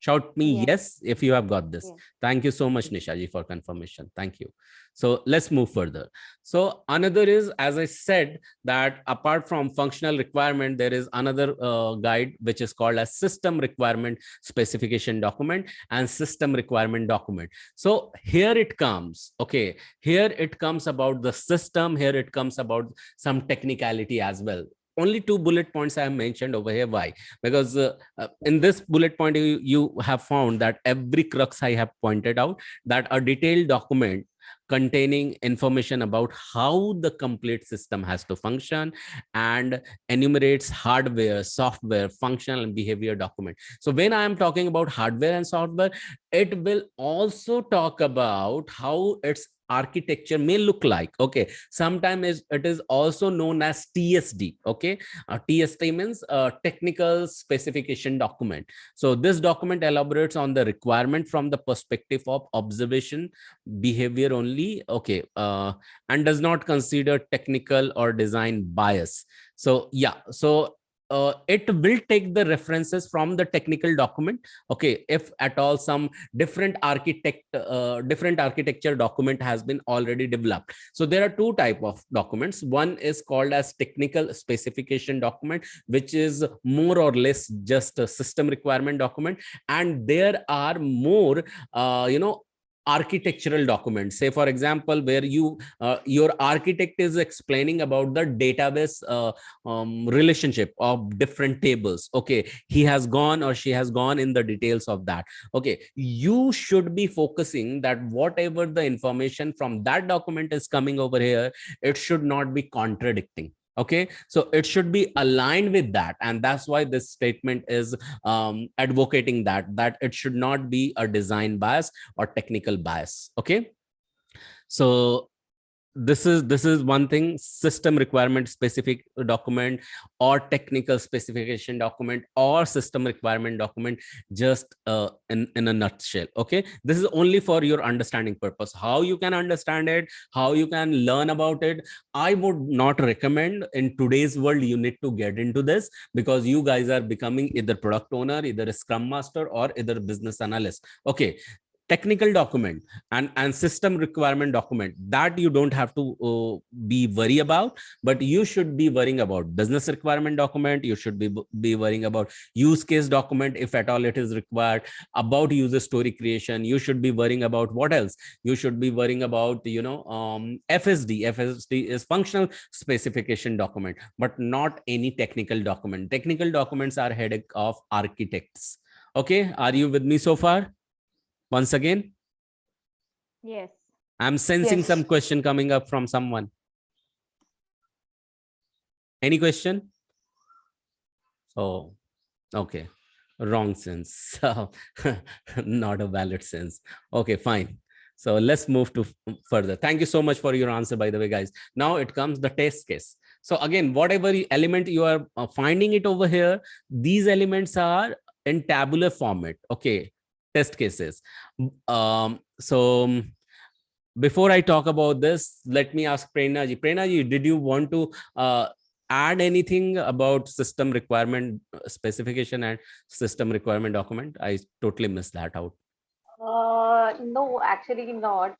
[SPEAKER 1] Shout me yes if you have got this.
[SPEAKER 5] Yes.
[SPEAKER 1] Thank you so much, Nishaji, for confirmation. Thank you. So let's move further. So another is, as I said, that apart from functional requirement, there is another guide which is called as system requirement specification document and system requirement document. So here it comes. Okay, here it comes about the system. Here it comes about some technicality as well. Only 2 bullet points I have mentioned over here. Why? Because in this bullet point, you have found that every crux I have pointed out, that a detailed document containing information about how the complete system has to function, and enumerates hardware, software, functional and behavior document. So when I am talking about hardware and software, it will also talk about how its architecture may look like. Okay, sometimes it is also known as TSD. Okay, TSD means technical specification document. So this document elaborates on the requirement from the perspective of observation behavior only. Okay, and does not consider technical or design bias. So yeah, so it will take the references from the technical document. Okay, if at all some different architecture document has been already developed. So there are 2 type of documents. One is called as technical specification document, which is more or less just a system requirement document, and there are more architectural documents. Say for example, where your architect is explaining about the database relationship of different tables. Okay, he has gone or she has gone in the details of that. Okay, you should be focusing that whatever the information from that document is coming over here, it should not be contradicting. Okay, so it should be aligned with that, and that's why this statement is advocating that it should not be a design bias or technical bias. Okay, so this is one thing: system requirement specific document, or technical specification document, or system requirement document, just in a nutshell. Okay, this is only for your understanding purpose. How you can understand it, how you can learn about it, I would not recommend. In today's world, you need to get into this, because you guys are becoming either product owner, either a scrum master, or either business analyst. Okay, technical document and system requirement document, that you don't have to be worry about, but you should be worrying about business requirement document. You should be worrying about use case document, if at all it is required, about user story creation. You should be worrying about what else? You should be worrying about FSD is functional specification document, but not any technical document. Technical documents are headache of architects. Okay, are you with me so far? Once again,
[SPEAKER 5] Yes.
[SPEAKER 1] I'm sensing
[SPEAKER 4] Yes.
[SPEAKER 1] some question coming up from someone. Any question? Oh, okay. Wrong sense. So not a valid sense. Okay, fine. So let's move to further. Thank you so much for your answer, by the way, guys. Now it comes the test case. So again, whatever element you are finding it over here, these elements are in tabular format. Okay, test cases. So before I talk about this, let me ask Prerna ji. Prerna ji, did you want to add anything about system requirement specification and system requirement document? I totally missed that out.
[SPEAKER 2] No, actually not.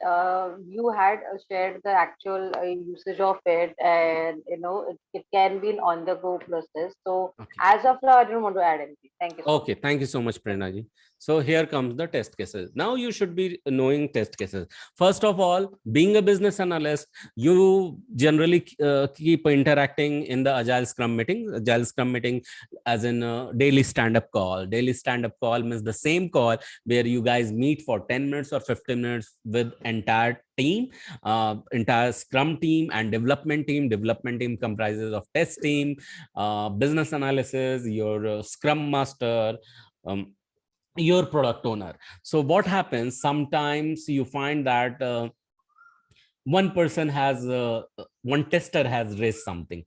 [SPEAKER 2] You had shared the actual usage of it, and it can be an on-the-go process. So
[SPEAKER 1] Okay.
[SPEAKER 2] as of now, I don't want to add anything. Thank you.
[SPEAKER 1] Okay, thank you so much, Prerna ji. So here comes the test cases. Now you should be knowing test cases. First of all, being a business analyst, you generally keep interacting in the Agile Scrum meeting. Agile Scrum meeting as in a daily stand-up call. Daily stand-up call means the same call where you guys meet for 10 minutes or 15 minutes with entire team, entire Scrum team and development team. Development team comprises of test team, business analysis, your Scrum master, your product owner. So what happens sometimes you find that one person has one tester has raised something,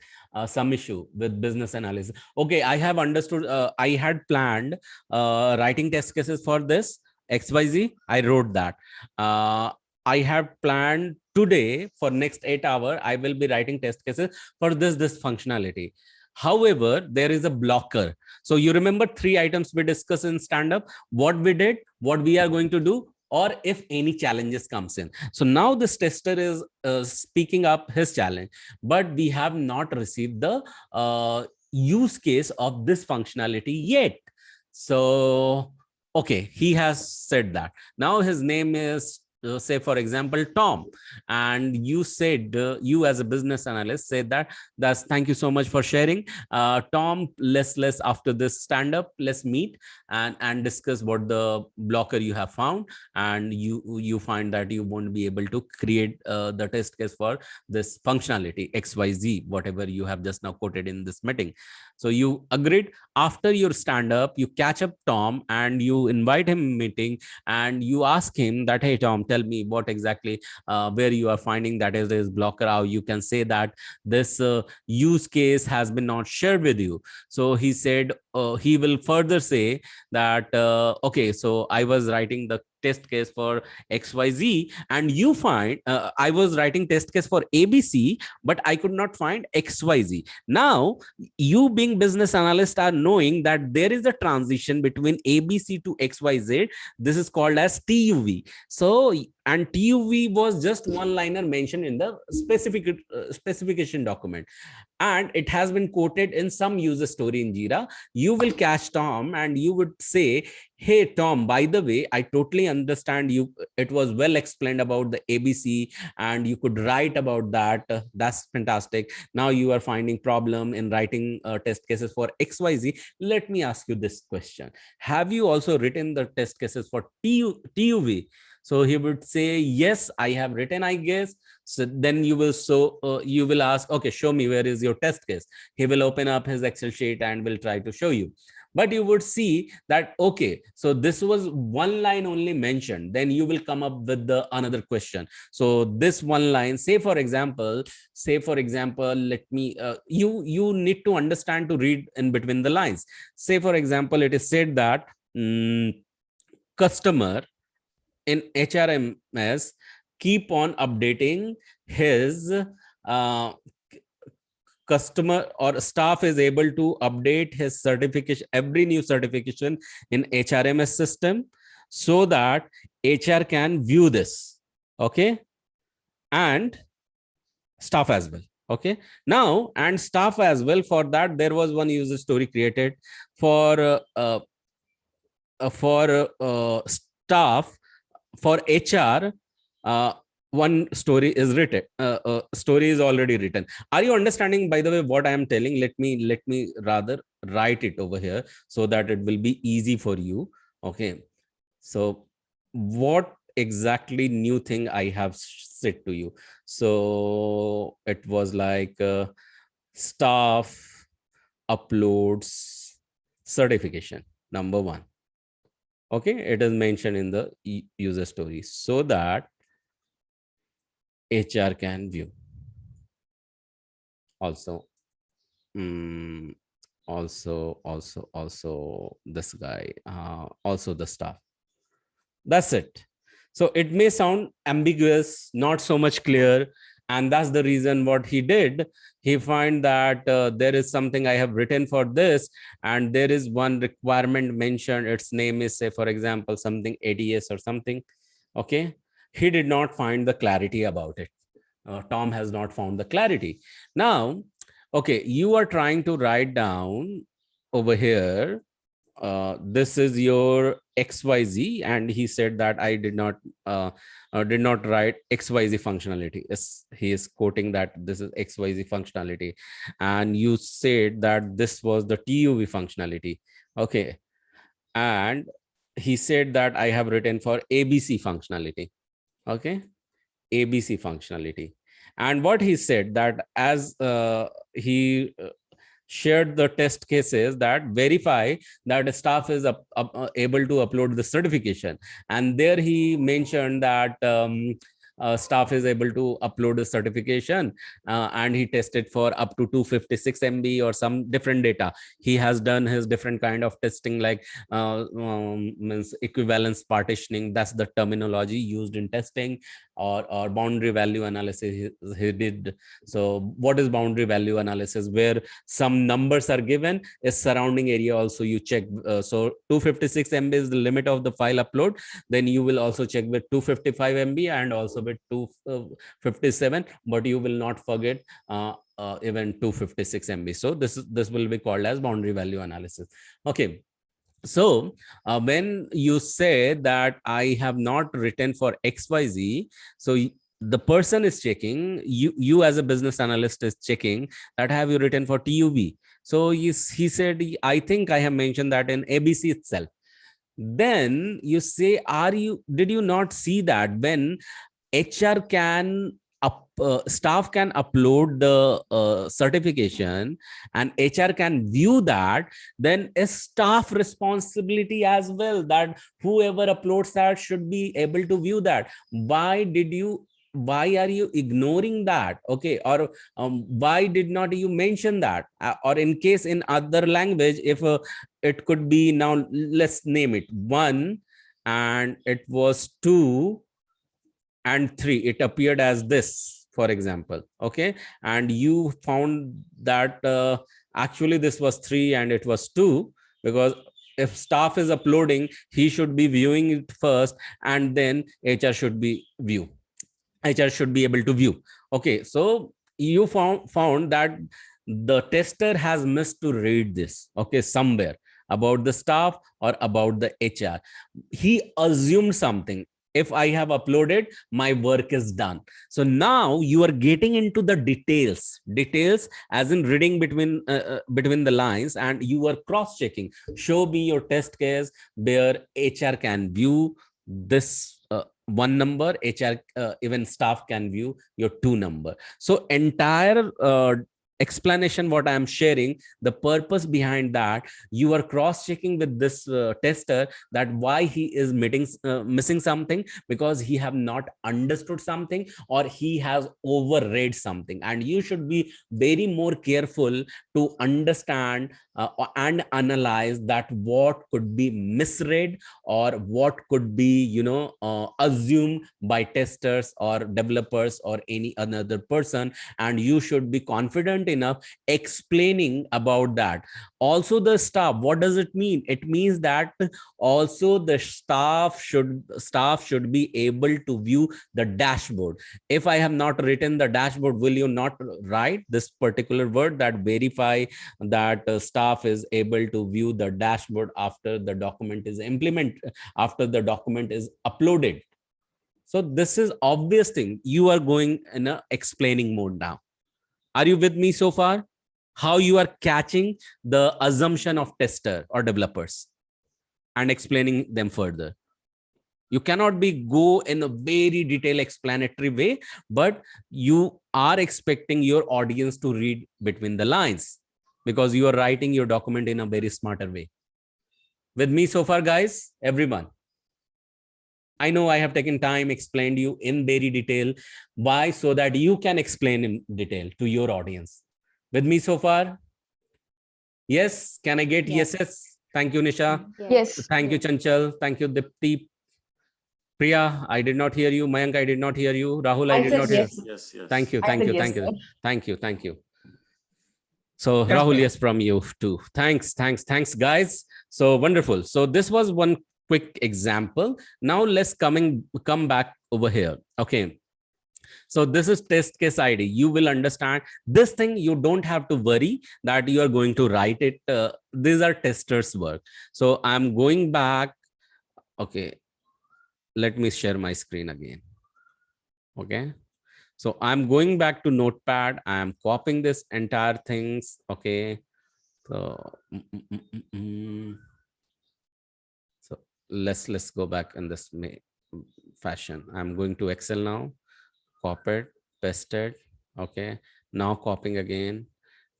[SPEAKER 1] some issue with business analysis. Okay, I have understood. I had planned writing test cases for this XYZ. I wrote that. I have planned today for next 8 hours. I will be writing test cases for this functionality. However, there is a blocker. So you remember 3 items we discussed in stand up, what we did, what we are going to do, or if any challenges comes in. So now this tester is speaking up his challenge, but we have not received the use case of this functionality yet. So, okay, he has said that. Now his name is say for example Tom, and you said you as a business analyst said that's thank you so much for sharing, Tom. Let's after this stand up, let's meet and discuss what the blocker you have found, and you find that you won't be able to create the test case for this functionality XYZ, whatever you have just now quoted in this meeting. So you agreed. After your stand up, you catch up Tom and you invite him meeting, and you ask him that, hey Tom, tell me what exactly where you are finding that is this blocker, how you can say that this use case has been not shared with you. So he said he will further say that okay, so I was writing the test case for XYZ, and you find I was writing test case for ABC, but I could not find XYZ. Now you being business analyst are knowing that there is a transition between ABC to XYZ. This is called as TUV. So, and TUV was just one liner mentioned in the specification document, and it has been quoted in some user story in Jira. You will catch Tom and you would say, hey Tom, by the way, I totally understand you, it was well explained about the ABC and you could write about that. That's fantastic. Now you are finding problem in writing test cases for XYZ. Let me ask you this question: have you also written the test cases for TUV? So he would say, yes, I have written, I guess. So then you will ask, okay, show me, where is your test case? He will open up his Excel sheet and will try to show you. But you would see that, okay, so this was one line only mentioned. Then you will come up with the another question. So this one line, say for example, let me, you need to understand to read in between the lines. Say for example, it is said that customer in HRMS keep on updating his customer or staff is able to update his certification, every new certification in HRMS system, so that HR can view this. Okay. And staff as well. Okay. Now, and staff as well, for that there was one user story created for staff. For HR, one story is written. Story is already written. Are you understanding, by the way, what I am telling? Let me rather write it over here so that it will be easy for you. Okay. So what exactly new thing I have said to you? So it was like staff uploads certification. Number one. Okay, it is mentioned in the user story so that HR can view. Also, also this guy, also the staff. That's it. So it may sound ambiguous, not so much clear, and that's the reason what he did. He find that there is something I have written for this, and there is one requirement mentioned. Its name is, say, for example, something ADS or something. Okay, he did not find the clarity about it. Tom has not found the clarity. Now, okay, you are trying to write down over here, this is your XYZ, and he said that I did not write XYZ functionality. Yes, he is quoting that this is XYZ functionality, and you said that this was the TUV functionality. Okay, and he said that I have written for ABC functionality. Okay, ABC functionality. And what he said that as he shared the test cases that verify that staff is able to upload the certification, and there he mentioned that staff is able to upload the certification, and he tested for up to 256 MB or some different data. He has done his different kind of testing, like means equivalence partitioning. That's the terminology used in testing, or boundary value analysis he did. So what is boundary value analysis? Where some numbers are given, a surrounding area also you check. So 256 MB is the limit of the file upload. Then you will also check with 255 MB and also with 257, but you will not forget even 256 MB. So this will be called as boundary value analysis. Okay. So when you say that I have not written for XYZ, so the person is checking, you as a business analyst is checking that have you written for TUV. So he said, I think I have mentioned that in ABC itself. Then you say, did you not see that when HR can staff can upload the certification and HR can view that, then a staff responsibility as well, that whoever uploads that should be able to view that. Why are you ignoring that? Okay, or why did not you mention that? Or in case in other language, if it could be, now let's name it 1 and it was 2 and 3, it appeared as this, for example. Okay, and you found that actually this was 3 and it was 2, because if staff is uploading, he should be viewing it first, and then HR should be able to view. Okay, so you found that the tester has missed to read this, okay, somewhere about the staff or about the HR. He assumed something. If I have uploaded, my work is done. So now you are getting into the details as in reading between the lines, and you are cross checking. Show me your test case where HR can view this 1 number, HR even staff can view your 2 number. So entire explanation what I am sharing, the purpose behind that, you are cross checking with this tester that why he is missing something, because he have not understood something or he has overread something. And you should be very more careful to understand and analyze that what could be misread or what could be assumed by testers or developers or any another person, and you should be confident enough explaining about that. Also the staff, what does it mean? It means that also the staff should be able to view the dashboard. If I have not written the dashboard, will you not write this particular word, that verify that staff is able to view the dashboard after the document is after the document is uploaded? So this is obvious thing. You are going in a explaining mode now. Are you with me so far? How you are catching the assumption of tester or developers and explaining them further. You cannot go in a very detailed explanatory way, but you are expecting your audience to read between the lines, because you are writing your document in a very smarter way. With me so far, guys, everyone? I know I have taken time, explained you in very detail. Why? So that you can explain in detail to your audience. With me so far? Yes. Can I get
[SPEAKER 5] Yes.
[SPEAKER 1] yeses? Thank you, Nisha.
[SPEAKER 4] Yes.
[SPEAKER 1] Thank you, Chanchal. Thank you, Dipti. Priya, I did not hear you. Mayank, I did not hear you. Rahul, I
[SPEAKER 6] I
[SPEAKER 1] did
[SPEAKER 6] said
[SPEAKER 1] not hear.
[SPEAKER 6] yes.
[SPEAKER 7] Yes, yes.
[SPEAKER 1] Thank you,
[SPEAKER 6] I
[SPEAKER 1] thank
[SPEAKER 6] said
[SPEAKER 1] you,
[SPEAKER 6] yes,
[SPEAKER 1] thank you,
[SPEAKER 6] sir.
[SPEAKER 1] thank you, thank you. So
[SPEAKER 6] Yes,
[SPEAKER 1] Rahul,
[SPEAKER 6] sir.
[SPEAKER 1] yes, from you too. Thanks, guys. So wonderful. So this was one quick example. Now let's come back over here. Okay. So this is test case ID. You will understand this thing. You don't have to worry that you are going to write it. These are testers' work. So I'm going back. Okay. Let me share my screen again. Okay. So I'm going back to Notepad. I'm copying this entire things. Okay. So, so let's go back in this fashion. I'm going to Excel now. Copy it, paste it. Okay. Now copying again,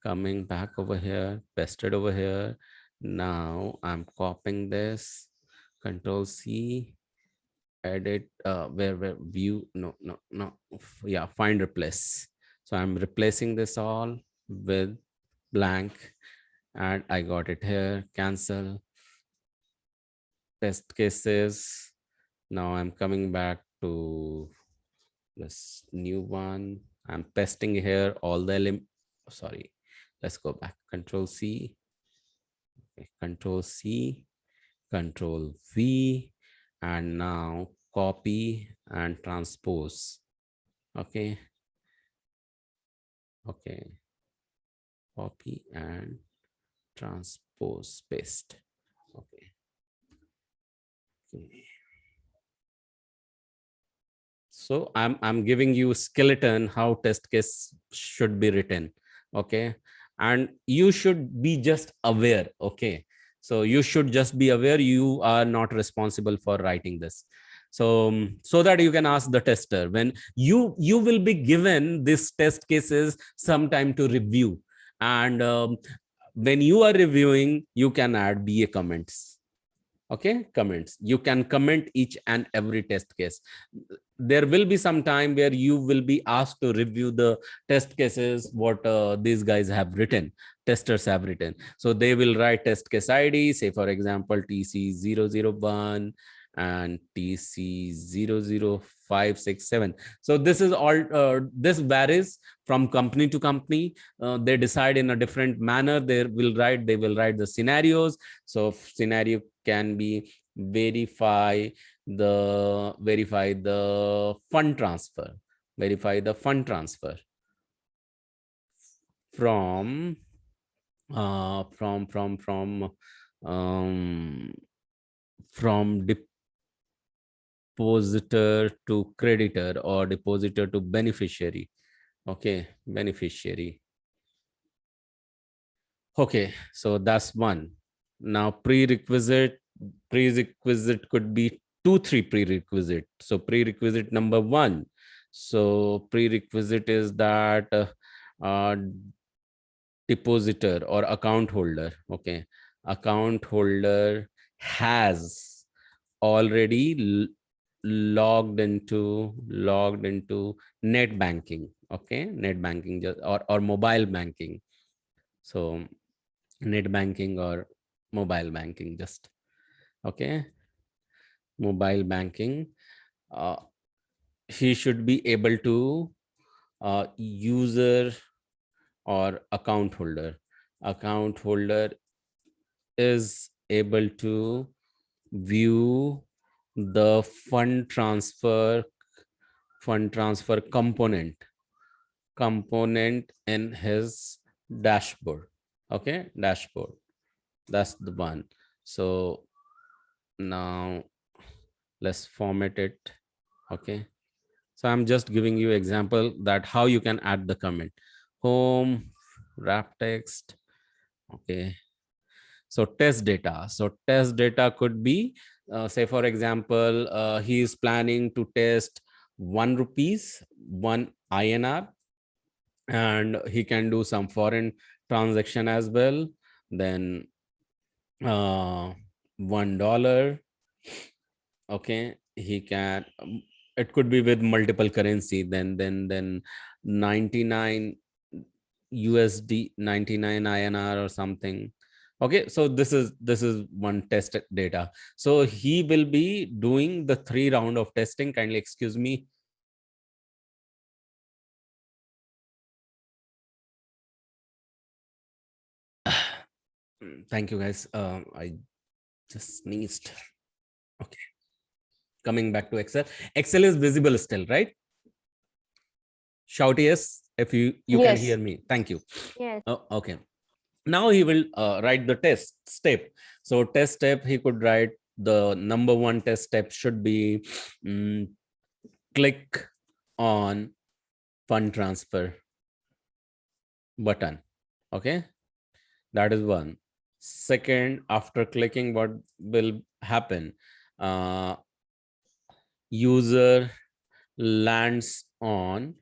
[SPEAKER 1] coming back over here, paste it over here. Now I'm copying this. Control C, edit. Where view? No. Yeah, find replace. So I'm replacing this all with blank, and I got it here. Cancel. Test cases. Now I'm coming back to this new one. I'm pasting here all the sorry, let's go back. Control C, okay. Control C, Control V, and now copy and transpose. Okay. Okay. Copy and transpose, paste. Okay. Okay. So I'm giving you skeleton how test case should be written. Okay. And you should be just aware. Okay. So you should just be aware you are not responsible for writing this. So so that you can ask the tester when you will be given this test cases sometime to review. And when you are reviewing, you can add BA comments. Okay, comments. You can comment each and every test case. There will be some time where you will be asked to review the test cases what these guys have written, testers have written. So they will write test case ID, say for example TC001 and TC00567. So this is all this varies from company to company. They decide in a different manner. They will write the scenarios. So scenario can be verify the fund transfer, from um, from depositor to creditor or depositor to beneficiary. Okay, beneficiary. Okay, so that's one. Now prerequisite could be 2-3 prerequisite. So prerequisite number 1. So prerequisite is that depositor or account holder. Okay, account holder has already logged into net banking. Okay, net banking just or mobile banking. So net banking or mobile banking, just okay, mobile banking. He should be able to user or account holder is able to view the fund transfer component in his dashboard. Okay, dashboard, that's the one. So now let's format it. Okay, so I'm just giving you example that how you can add the comment. Home wrap text. Okay, so test data could be say for example he is planning to test 1 rupees 1 INR, and he can do some foreign transaction as well. Then $1. Okay, he can it could be with multiple currency, then 99 USD, 99 INR or something. Okay, so this is one test data. So he will be doing the 3 round of testing. Kindly excuse me. Thank you, guys. I just sneezed. Okay, coming back to Excel. Excel is visible still, right? Shout yes if you can hear
[SPEAKER 4] Yes.
[SPEAKER 1] me. Thank you.
[SPEAKER 5] Yes.
[SPEAKER 1] Okay. Now he will write the test step. So test step, he could write the number 1 test step should be click on fund transfer button. Okay, that is one. Second, after clicking, what will happen? User lands on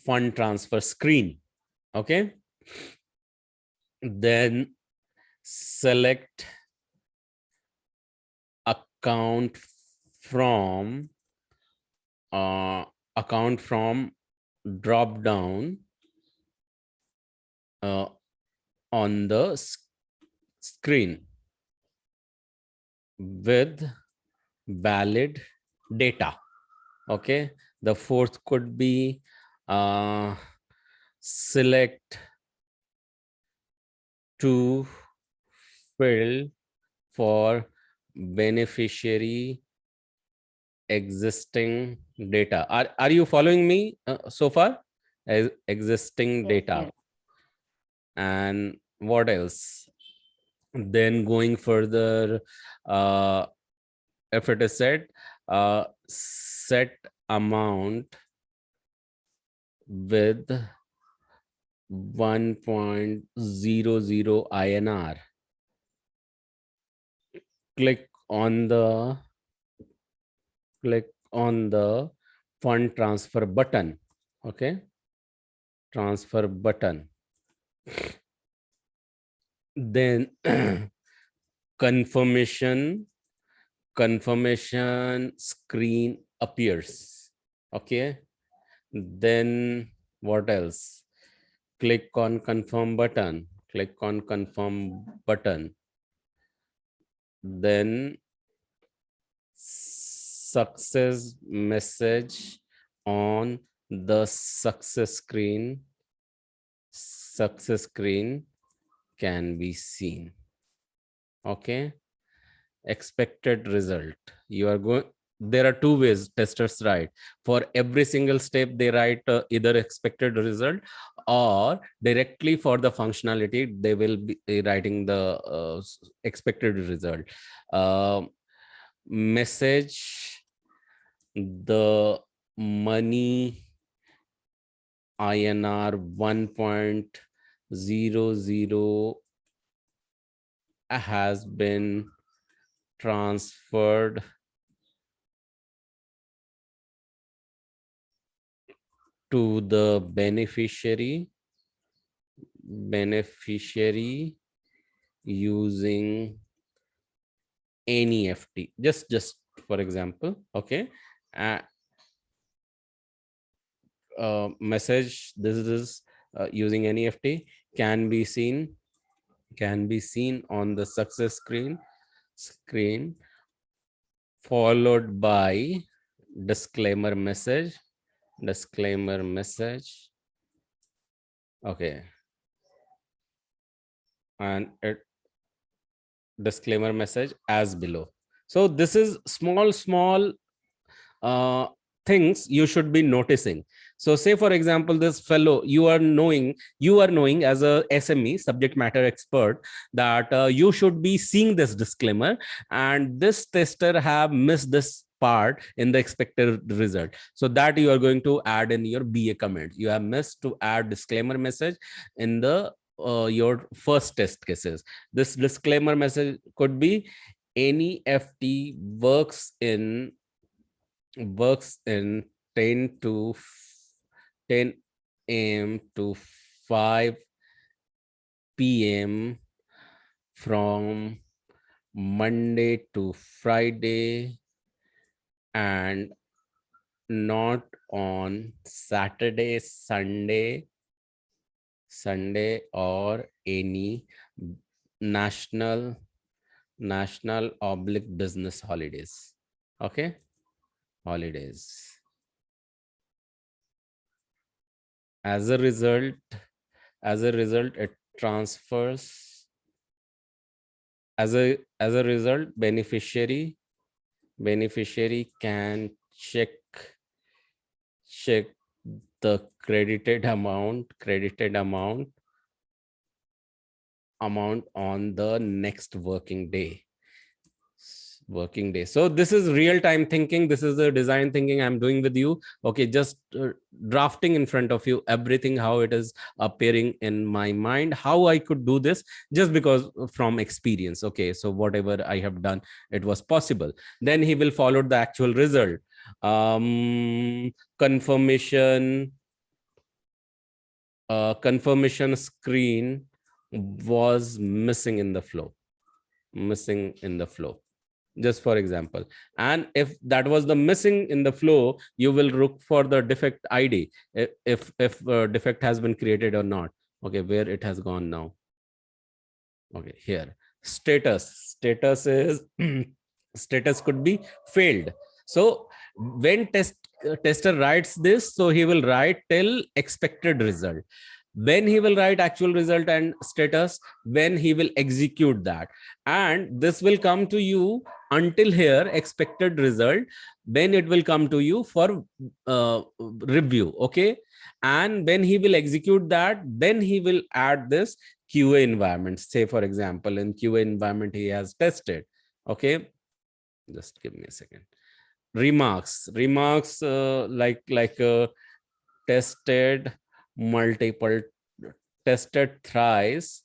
[SPEAKER 1] fund transfer screen. Okay, then select account from drop down on the screen with valid data. Okay, the fourth could be select to fill for beneficiary existing data. Are you following me so far? Existing
[SPEAKER 5] Yes.
[SPEAKER 1] data. And what else? Then going further, if it is set, set amount with 1.00 INR. Click on the fund transfer button. Okay, transfer button. Then confirmation screen appears. Okay, then what else? Click on confirm button. Click on confirm button. Then success message on the success screen can be seen. Okay, expected result. You are going, there are two ways testers write. For every single step they write either expected result, or directly for the functionality they will be writing the expected result. Message the money INR 1.00 has been transferred to the beneficiary using NEFT. Just for example. Okay, message this is using NEFT can be seen on the success screen, followed by disclaimer message. Okay, and it disclaimer message as below. So this is small uh, things you should be noticing. So say for example, this fellow, you are knowing as a SME, subject matter expert, that you should be seeing this disclaimer, and this tester have missed this part in the expected result. So that you are going to add in your BA comment. You have missed to add disclaimer message in the your first test cases. This disclaimer message could be NEFT works in 10 to 10 a.m. to 5 p.m. from Monday to Friday and not on Saturday, Sunday or any national oblique business holidays. Okay, holidays. As a result, it transfers. As a result, beneficiary can check the credited amount on the next working day. So this is real-time thinking. This is the design thinking I'm doing with you. Okay, just drafting in front of you everything, how it is appearing in my mind, how I could do this, just because from experience. Okay, so whatever I have done, it was possible. Then he will follow the actual result. Confirmation screen was missing in the flow. Just for example, and if that was the missing in the flow, you will look for the defect ID, if defect has been created or not. Okay, where it has gone now. Okay, here status is status could be failed. So when tester writes this, so he will write till expected result. When he will write actual result and status, when he will execute that, and this will come to you until here expected result, then it will come to you for review. Okay, and when he will execute that, then he will add this QA environment. Say for example, in QA environment he has tested. Okay, just give me a second. Remarks tested multiple, tested thrice,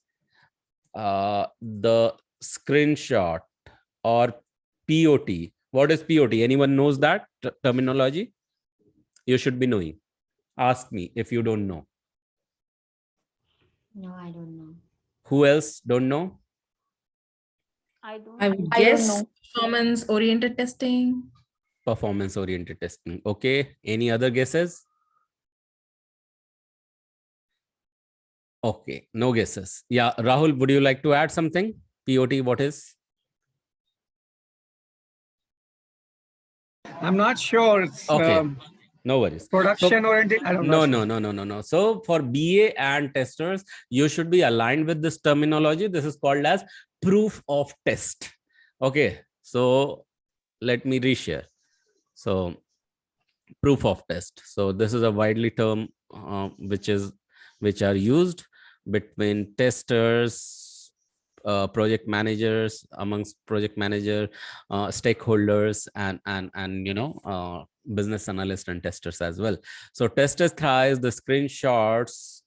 [SPEAKER 1] the screenshot or POT. What is POT? Anyone knows that terminology? You should be knowing. Ask me if you don't know.
[SPEAKER 3] No, I don't know.
[SPEAKER 1] Who else don't know?
[SPEAKER 5] I don't.
[SPEAKER 6] I would
[SPEAKER 4] I don't
[SPEAKER 6] guess
[SPEAKER 4] know.
[SPEAKER 6] performance-oriented testing.
[SPEAKER 1] Performance-oriented testing. Okay. Any other guesses? Okay, no guesses. Yeah, Rahul, would you like to add something? POT, what is?
[SPEAKER 7] I'm not sure. It's
[SPEAKER 1] Okay, no worries.
[SPEAKER 7] production oriented. I don't know.
[SPEAKER 1] No. So for BA and testers, you should be aligned with this terminology. This is called as proof of test. Okay, so let me reshare. So proof of test. So this is a widely term which are used between testers, project managers, amongst project manager, stakeholders, and you know, business analysts and testers as well. So testers thrice the screenshots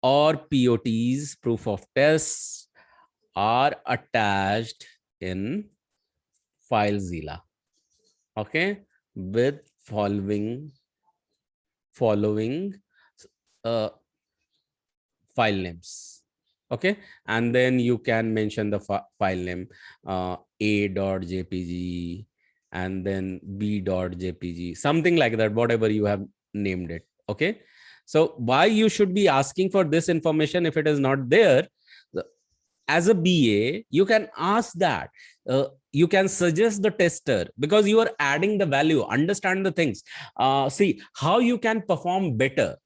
[SPEAKER 1] or POTs, proof of tests, are attached in FileZilla. Okay, with following file names. Okay, and then you can mention the file name, a.jpg and then b.jpg, something like that, whatever you have named it. Okay, so why you should be asking for this information if it is not there? As a BA, you can ask that. You can suggest the tester, because you are adding the value. Understand the things. See how you can perform better.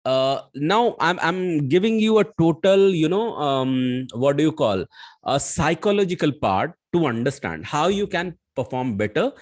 [SPEAKER 1] Now I'm giving you a total, you know, what do you call, a psychological part to understand how you can perform better.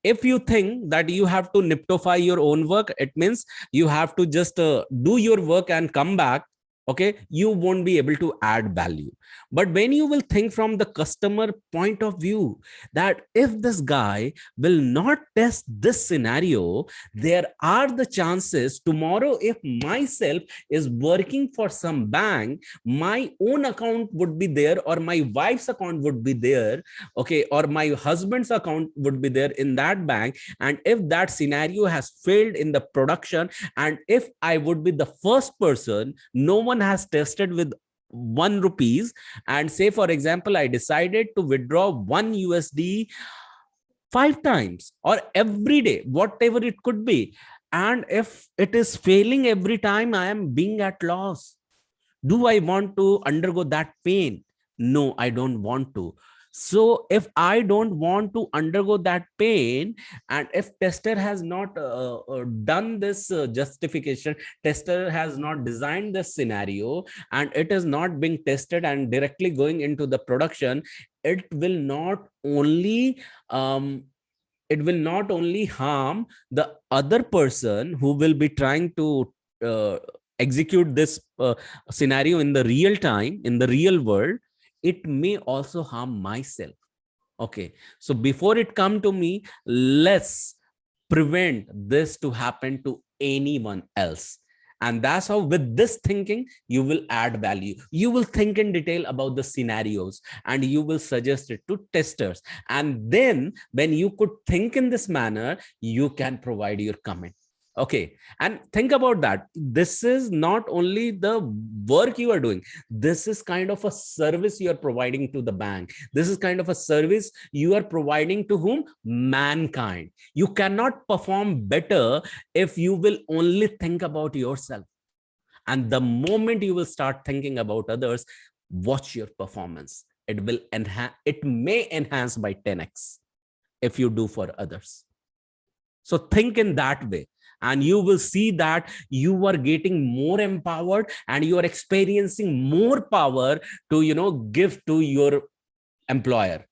[SPEAKER 1] If you think that you have to niptify your own work, it means you have to just do your work and come back. Okay, you won't be able to add value. But when you will think from the customer point of view, that if this guy will not test this scenario, there are the chances tomorrow, if myself is working for some bank, my own account would be there, or my wife's account would be there. Okay, or my husband's account would be there in that bank. And if that scenario has failed in the production, and if I would be the first person, no one has tested with 1 rupees, and say, for example, I decided to withdraw 1 USD 5 times or every day, whatever it could be. And if it is failing every time, I am being at loss. Do I want to undergo that pain? No, I don't want to. So if I don't want to undergo that pain, and if tester has not done this justification, tester has not designed this scenario, and it is not being tested and directly going into the production, it will not only harm the other person who will be trying to execute this scenario in the real time, in the real world. It may also harm myself. Okay, so before it come to me, let's prevent this to happen to anyone else. And that's how, with this thinking, you will add value. You will think in detail about the scenarios and you will suggest it to testers. And then when you could think in this manner, you can provide your comment. Okay, and think about that. This is not only the work you are doing. This is kind of a service you are providing to the bank. This is kind of a service you are providing to whom? Mankind. You cannot perform better if you will only think about yourself. And the moment you will start thinking about others, watch your performance. It will enhance. It may enhance by 10x if you do for others. So think in that way, and you will see that you are getting more empowered and you are experiencing more power to give to your employer.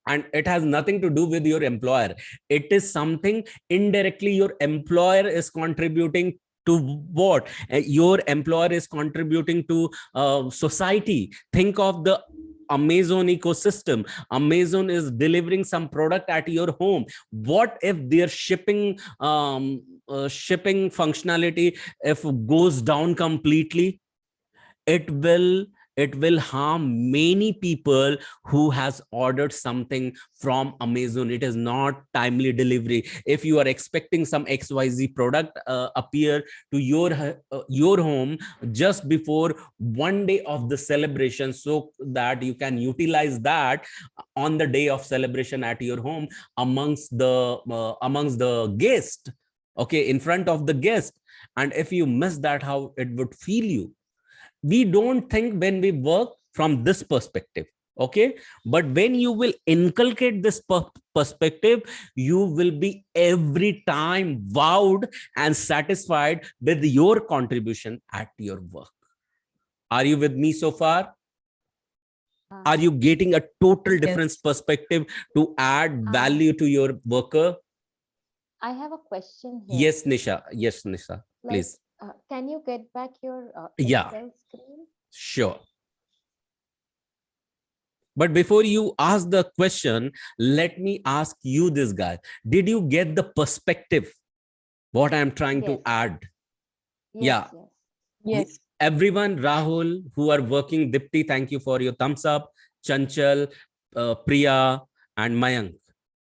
[SPEAKER 1] And it has nothing to do with your employer. It is something indirectly your employer is contributing to what? Your employer is contributing to society. Think of the Amazon ecosystem. Amazon is delivering some product at your home. What if their shipping functionality if goes down completely? It will harm many people who has ordered something from Amazon. It is not timely delivery. If you are expecting some XYZ product appear to your home just before one day of the celebration, so that you can utilize that on the day of celebration at your home amongst the guest, okay, in front of the guest, and if you miss that, how it would feel you? We don't think when we work from this perspective. Okay, but when you will inculcate this perspective, you will be every time wowed and satisfied with your contribution at your work. Are you with me so far? Are you getting a total different perspective to add value to your worker?
[SPEAKER 3] I have a question here.
[SPEAKER 1] Yes, Nisha, please.
[SPEAKER 3] Can you get back your
[SPEAKER 1] Yeah.
[SPEAKER 3] Excel screen?
[SPEAKER 1] Sure. But before you ask the question, let me ask you this, guy. Did you get the perspective? What I'm trying to add?
[SPEAKER 3] Yes,
[SPEAKER 1] Yeah.
[SPEAKER 4] Yes.
[SPEAKER 1] Everyone, Rahul, who are working, Dipti, thank you for your thumbs up. Chanchal, Priya, and Mayank.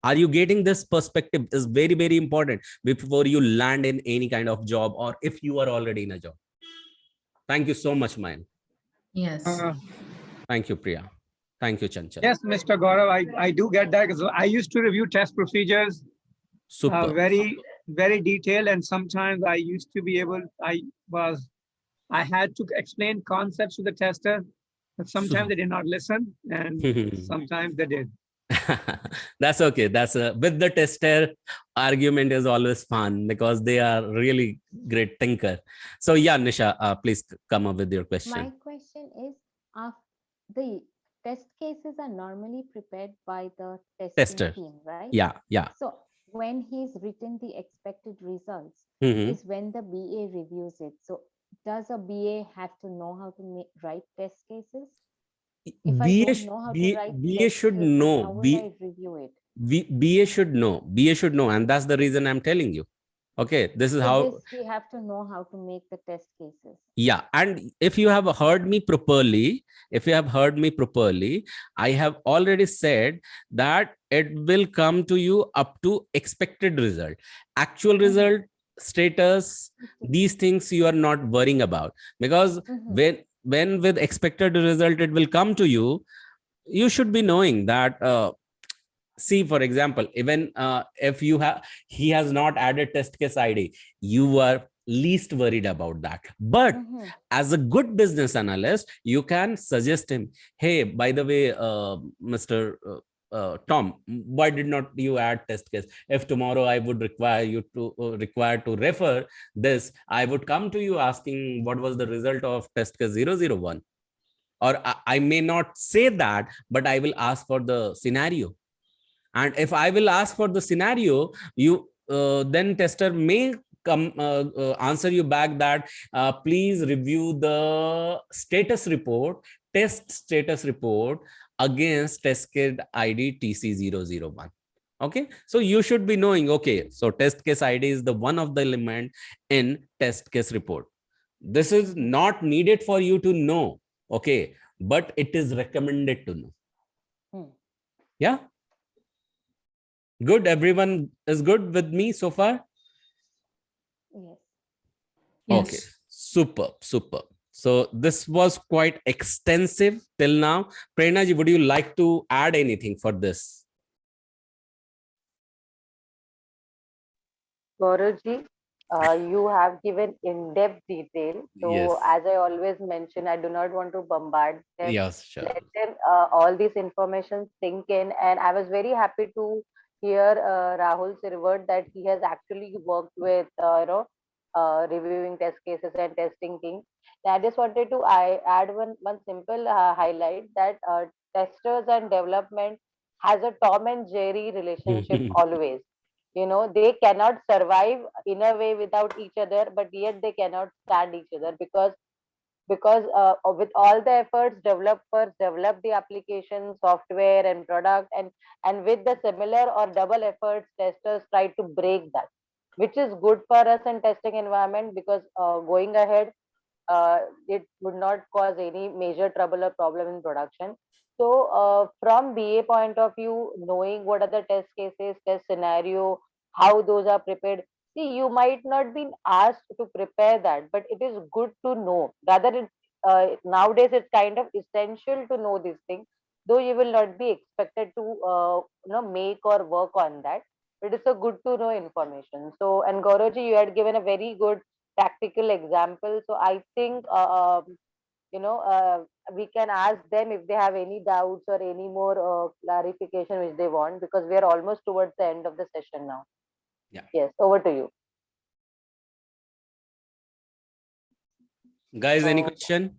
[SPEAKER 1] Are you getting this perspective? Is very, very important before you land in any kind of job, or if you are already in a job. Thank you so much, Mayank.
[SPEAKER 6] Yes.
[SPEAKER 1] Thank you, Priya. Thank you, Chanchal.
[SPEAKER 7] Yes, Mr. Gaurav, I do get that because I used to review test procedures
[SPEAKER 1] Super.
[SPEAKER 7] very, very detailed, and sometimes I used to be able, I had to explain concepts to the tester, but sometimes they did not listen, and sometimes they did.
[SPEAKER 1] That's okay. That's with the tester, argument is always fun because they are really great thinker. So yeah, Nisha, please come up with your question.
[SPEAKER 3] My question is, the test cases are normally prepared by the testing team, right?
[SPEAKER 1] Yeah.
[SPEAKER 3] So when he's written the expected results is when the BA reviews it. So does a BA have to know how to write test cases? If I don't know how to write
[SPEAKER 1] BA should know.
[SPEAKER 3] How will I review it?
[SPEAKER 1] BA should know. BA should know, and that's the reason I'm telling you. Okay, this is how
[SPEAKER 3] we have to know how to make the test cases.
[SPEAKER 1] Yeah, and if you have heard me properly, I have already said that it will come to you up to expected result. Actual result, status, these things you are not worrying about, because when with expected result it will come to you, you should be knowing that see, for example, even if you have, he has not added test case id, you are least worried about that. But as a good business analyst, you can suggest him, hey, by the way, Mr. Tom, why did not you add test case? If tomorrow I would require you to require to refer this, I would come to you asking what was the result of test case 001. Or I may not say that, but I will ask for the scenario. And if I will ask for the scenario, you then tester may come answer you back that please review the status report, test status report against test case id TC001. Okay, so you should be knowing, okay, so test case id is the one of the element in test case report. This is not needed for you to know, okay, but it is recommended to know. Yeah, good. Everyone is good with me so far?
[SPEAKER 3] Yes.
[SPEAKER 1] Okay, superb. So this was quite extensive till now. Prerna ji, would you like to add anything for this?
[SPEAKER 2] Gaurav ji, you have given in-depth detail. So
[SPEAKER 1] Yes.
[SPEAKER 2] as I always mention, I do not want to bombard them.
[SPEAKER 1] Yes, sure.
[SPEAKER 2] Let them all this information sink in. And I was very happy to hear Rahul's revert that he has actually worked with reviewing test cases and testing things. I just wanted to add one simple highlight that testers and development has a Tom and Jerry relationship always. They cannot survive in a way without each other, but yet they cannot stand each other because with all the efforts, developers develop the application software and product, and with the similar or double efforts, testers try to break that, which is good for us in testing environment because going ahead, it would not cause any major trouble or problem in production. So from BA point of view, knowing what are the test cases, test scenario, how those are prepared. See, you might not be asked to prepare that, but it is good to know. Rather, nowadays it's kind of essential to know these things, though you will not be expected to make or work on that. It is a good to know information. So, and Gaurav you had given a very good practical example. So I think we can ask them if they have any doubts or any more clarification which they want, because we are almost towards the end of the session now.
[SPEAKER 1] Yeah.
[SPEAKER 2] Yes, over to you.
[SPEAKER 1] Guys, any question?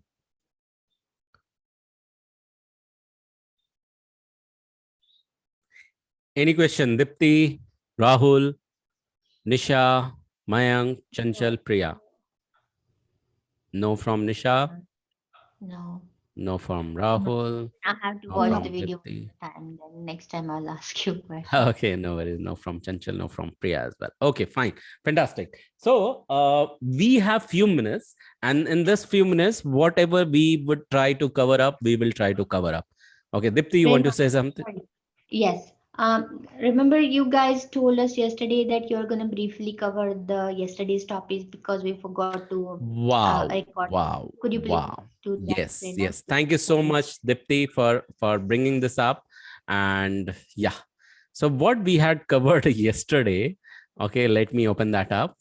[SPEAKER 1] Any question? Dipti, Rahul, Nisha, Mayank, Chanchal, Priya. No from Nisha.
[SPEAKER 5] No.
[SPEAKER 1] No from Rahul.
[SPEAKER 5] I have to
[SPEAKER 1] No
[SPEAKER 5] watch
[SPEAKER 1] from
[SPEAKER 5] the video
[SPEAKER 1] Dipti.
[SPEAKER 5] and then next time I'll ask you questions.
[SPEAKER 1] Okay, no worries. No from Chanchal, no from Priya as well. Okay, fine. Fantastic. So we have few minutes, and in this few minutes, whatever we would try to cover up, we will try to cover up. Okay, Dipti, you want to say something?
[SPEAKER 5] Yes. Remember you guys told us yesterday that you're going to briefly cover the yesterday's topics because we forgot to
[SPEAKER 1] Wow.
[SPEAKER 5] record.
[SPEAKER 1] Wow.
[SPEAKER 5] Could you please
[SPEAKER 1] Wow.
[SPEAKER 5] do that?
[SPEAKER 1] Yes.
[SPEAKER 5] Prerna?
[SPEAKER 1] Yes. Thank you so much, Dipti, for bringing this up. And yeah. So what we had covered yesterday, okay, let me open that up.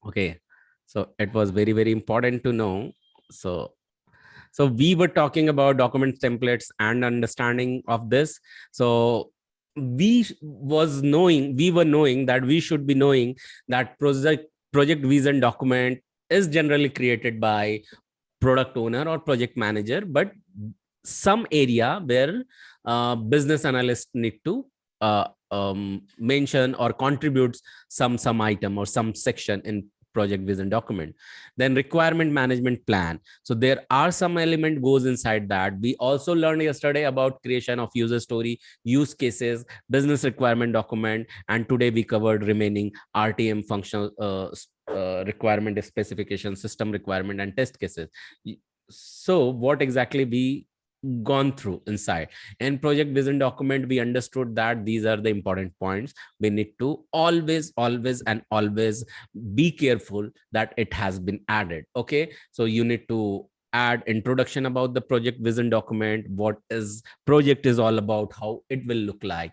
[SPEAKER 1] Okay. So it was very, very important to know. So we were talking about document templates and understanding of this. So we were knowing that we should be knowing that project vision document is generally created by product owner or project manager, but some area where business analysts need to mention or contribute some item or some section in project vision document. Then requirement management plan. So there are some element goes inside that. We also learned yesterday about creation of user story, use cases, business requirement document, and today we covered remaining RTM functional requirement specification, system requirement, and test cases. So what exactly we gone through inside in project vision document, we understood that these are the important points. We need to always be careful that it has been added. Okay, so you need to add introduction about the project vision document, what is project is all about, how it will look like,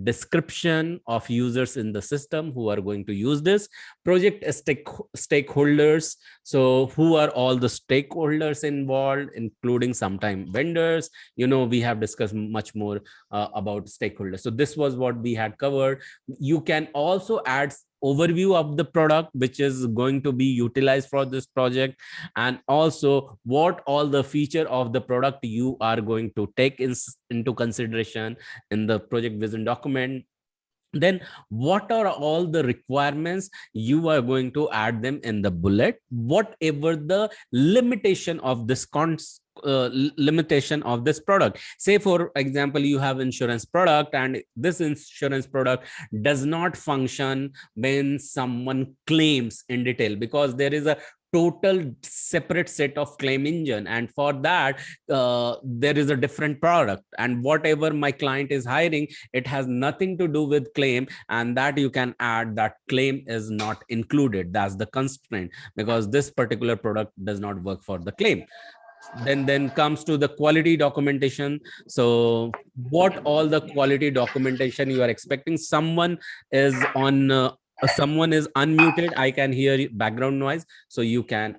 [SPEAKER 1] description of users in the system who are going to use this project, stakeholders, so who are all the stakeholders involved, including sometime vendors. We have discussed much more about stakeholders. So this was what we had covered. You can also add overview of the product which is going to be utilized for this project, and also what all the feature of the product you are going to take into consideration in the project vision document. Then what are all the requirements you are going to add them in the bullet, whatever the limitation of this limitation of this product. Say for example, you have insurance product, and this insurance product does not function when someone claims in detail, because there is a total separate set of claim engine, and for that there is a different product, and whatever my client is hiring, it has nothing to do with claim, and that you can add that claim is not included. That's the constraint, because this particular product does not work for the claim. Then comes to the quality documentation. So what all the quality documentation you are expecting. Someone is unmuted. I can hear background noise, so you can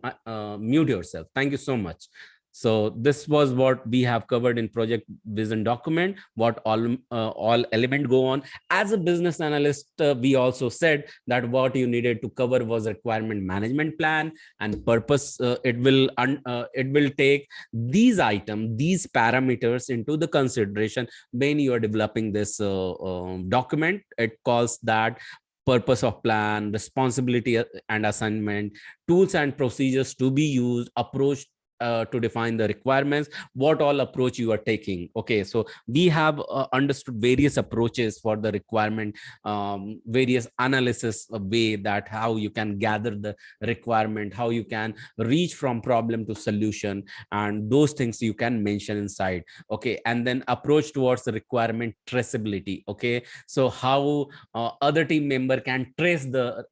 [SPEAKER 1] mute yourself. Thank you so much. So this was what we have covered in project vision document, what all element go on. As a business analyst, we also said that what you needed to cover was requirement management plan and purpose. It will take these items, these parameters into the consideration when you are developing this document. It calls that purpose of plan, responsibility and assignment, tools and procedures to be used, approach to define the requirements, what all approach you are taking. Okay, so we have understood various approaches for the requirement, various analysis way, that how you can gather the requirement, how you can reach from problem to solution, and those things you can mention inside. Okay, and then approach towards the requirement traceability. Okay, so how other team member can trace the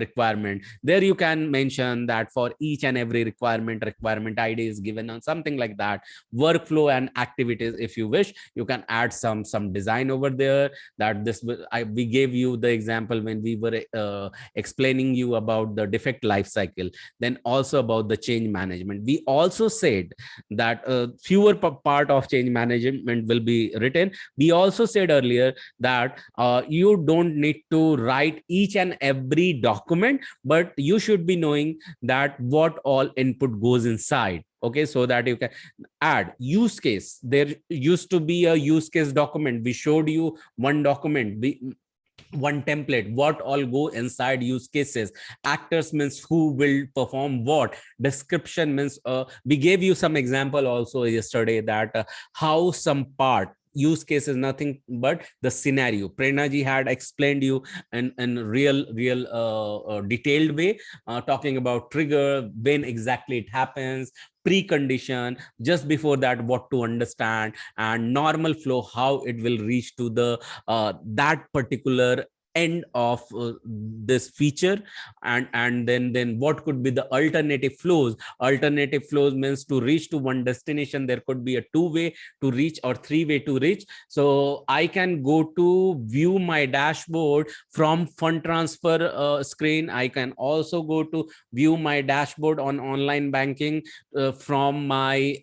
[SPEAKER 1] requirement. There you can mention that for each and every requirement ID is given on something like that. Workflow and activities, if you wish, you can add some design over there. That this we gave you the example when we were explaining you about the defect life cycle, then also about the change management. We also said that fewer part of change management will be written. We also said earlier that you don't need to write each and every document, but you should be knowing that what all input goes inside. Okay, so that you can add use case. There used to be a use case document. We showed you one document, one template, what all go inside use cases. Actors means who will perform what. Description means we gave you some example also yesterday, that how some part use case is nothing but the scenario. Prerna ji had explained you in real detailed way, talking about trigger, when exactly it happens, precondition, just before that what to understand, and normal flow, how it will reach to the that particular end of this feature, and then what could be the alternative flows. Alternative flows means to reach to one destination, there could be a two-way to reach or three-way to reach. So I can go to view my dashboard from fund transfer screen. I can also go to view my dashboard on online banking from my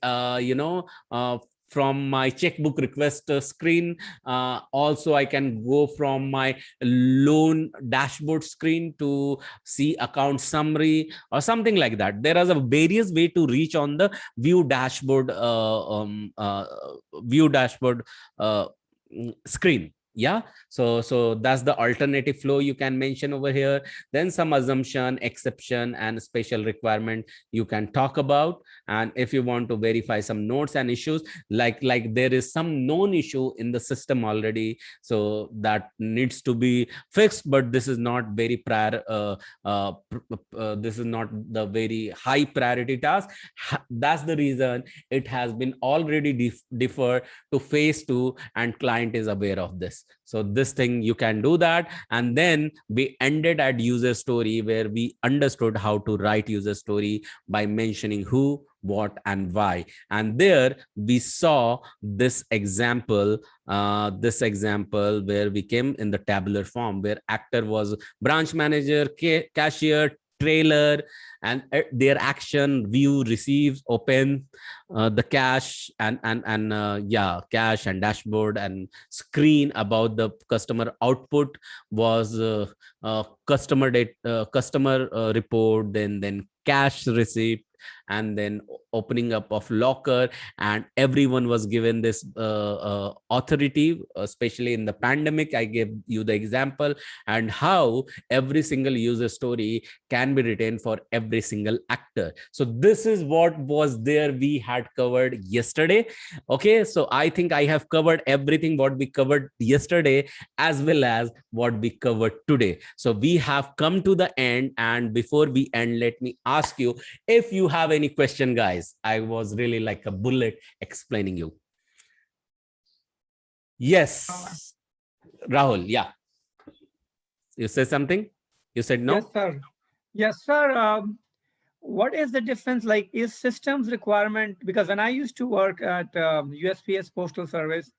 [SPEAKER 1] from my checkbook request screen. Also, I can go from my loan dashboard screen to see account summary or something like that. There is a various way to reach on the view dashboard screen. Yeah, so that's the alternative flow you can mention over here. Then some assumption, exception, and special requirement you can talk about. And if you want to verify some nodes and issues, like there is some known issue in the system already, so that needs to be fixed, but this is not very prior this is not the very high priority task. That's the reason it has been already deferred to phase 2, and client is aware of this. this. So this thing you can do that. And then we ended at user story, where we understood how to write user story by mentioning who, what, and why. And there we saw this example where we came in the tabular form, where actor was branch manager, cashier, trailer, and their action: view, receives, open, the cash, and cash and dashboard and screen about the customer. Output was customer report, then cash receipt, and then opening up of locker. And everyone was given this authority, especially in the pandemic. I gave you the example, and how every single user story can be written for every single actor. So this is what was there we had covered yesterday. Okay, so I think I have covered everything what we covered yesterday, as well as what we covered today. So we have come to the end, and before we end, let me ask you if you have any question, guys. I was really like a bullet explaining you. Yes, Rahul. Yeah, you said something. You said no.
[SPEAKER 7] Yes, sir. Yes, sir. What is the difference? Like, is systems requirement? Because when I used to work at USPS Postal Service,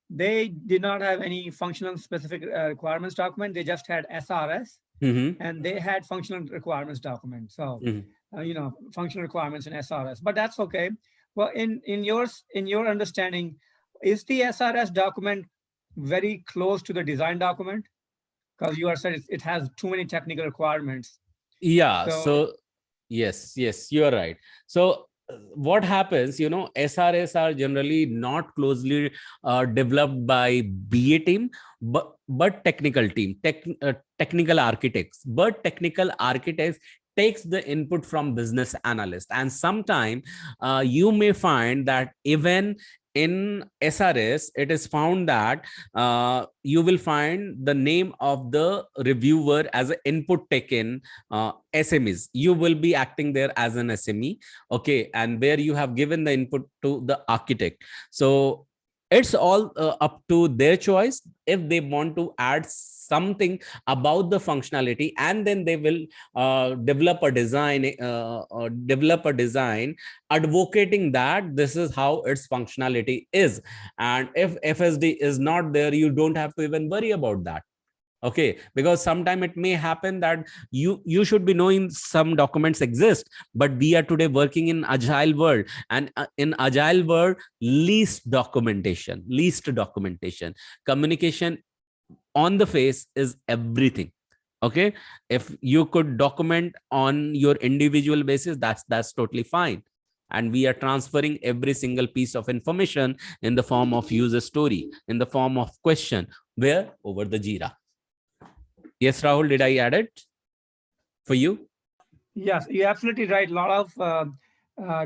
[SPEAKER 7] they did not have any functional specific requirements document. They just had SRS, and they had functional requirements document. So, functional requirements in SRS, but that's okay. Well, in your understanding, is the SRS document very close to the design document? Because you are saying it has too many technical requirements.
[SPEAKER 1] Yeah. So yes, you are right. So what happens, SRS are generally not closely developed by BA team, but technical team, technical architects. But technical architects takes the input from business analyst, and sometime you may find that even in SRS, it is found that you will find the name of the reviewer as an input taken SMEs. You will be acting there as an SME, okay, and where you have given the input to the architect. So it's all up to their choice if they want to add something about the functionality, and then they will develop a design advocating that this is how its functionality is. And if FSD is not there, you don't have to even worry about that. Okay, because sometime it may happen that you should be knowing some documents exist, but we are today working in agile world, and in agile world, least documentation, communication on the face is everything. Okay, if you could document on your individual basis, that's totally fine. And we are transferring every single piece of information in the form of user story, in the form of question, where? Over the Jira. Yes, Rahul, did I add it for you?
[SPEAKER 7] Yes, you're absolutely right. A lot of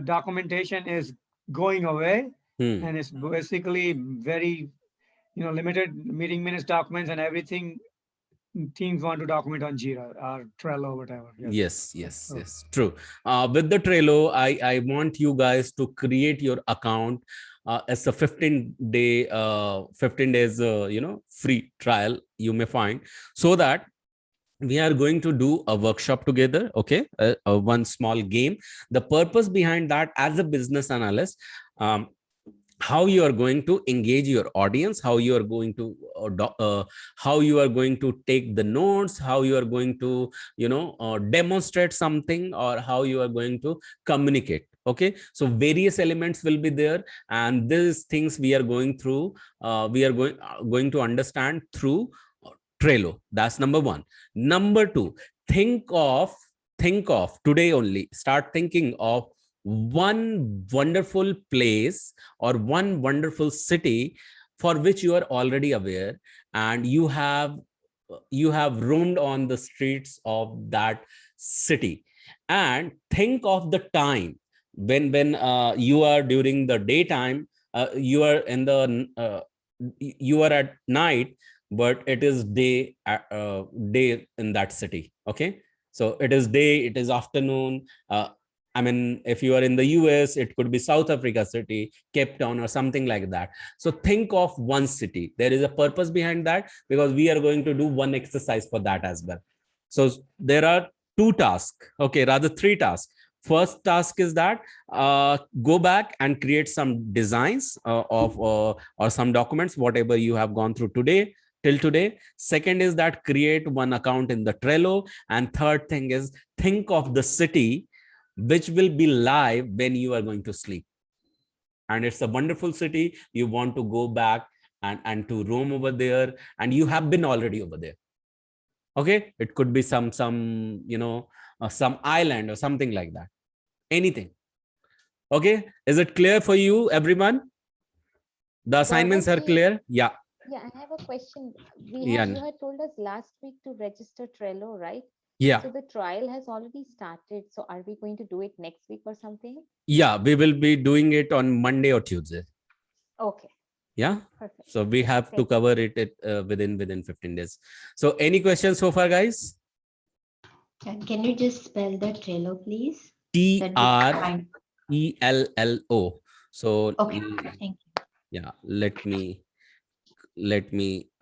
[SPEAKER 7] documentation is going away, and it's basically very, limited meeting minutes, documents, and everything. Teams want to document on Jira or Trello, whatever.
[SPEAKER 1] Yes, true. With the Trello, I want you guys to create your account as a 15 days, free trial you may find, so that we are going to do a workshop together. Okay, one small game. The purpose behind that, as a business analyst, how you are going to engage your audience, how you are going to take the notes, how you are going to demonstrate something, or how you are going to communicate. Okay, so various elements will be there, and these things we are going through, we are going to understand through Trello. That's number one. Number two, think of today only, start thinking of one wonderful place or one wonderful city for which you are already aware, and you have roamed on the streets of that city, and think of the time when you are during the daytime, you are in the you are at night, but it is day in that city. Okay, so it is day, it is afternoon, I mean, if you are in the US, it could be South Africa city, Cape Town, or something like that. So think of one city. There is a purpose behind that, because we are going to do one exercise for that as well. So there are two tasks, okay, rather three tasks. First task is that go back and create some designs of or some documents, whatever you have gone through today till today. Second is that create one account in the Trello. And third thing is think of the city which will be live when you are going to sleep. And it's a wonderful city. You want to go back and to roam over there, and you have been already over there. Okay, it could be some some island or something like that. Anything. Okay, is it clear for you, everyone? The assignments are clear? Yeah.
[SPEAKER 3] Yeah, I have a question.
[SPEAKER 1] Yeah.
[SPEAKER 3] You had told us last week to register Trello, right?
[SPEAKER 1] Yeah.
[SPEAKER 3] So the trial has already started. So are we going to do it next week or something?
[SPEAKER 1] Yeah, we will be doing it on Monday or Tuesday.
[SPEAKER 3] Okay.
[SPEAKER 1] Yeah.
[SPEAKER 3] Perfect.
[SPEAKER 1] So we have to cover it within 15 days. So any questions so far, guys?
[SPEAKER 5] Can you just spell the Trello, please?
[SPEAKER 1] TRELLO. So
[SPEAKER 5] Okay, thank you.
[SPEAKER 1] yeah, let me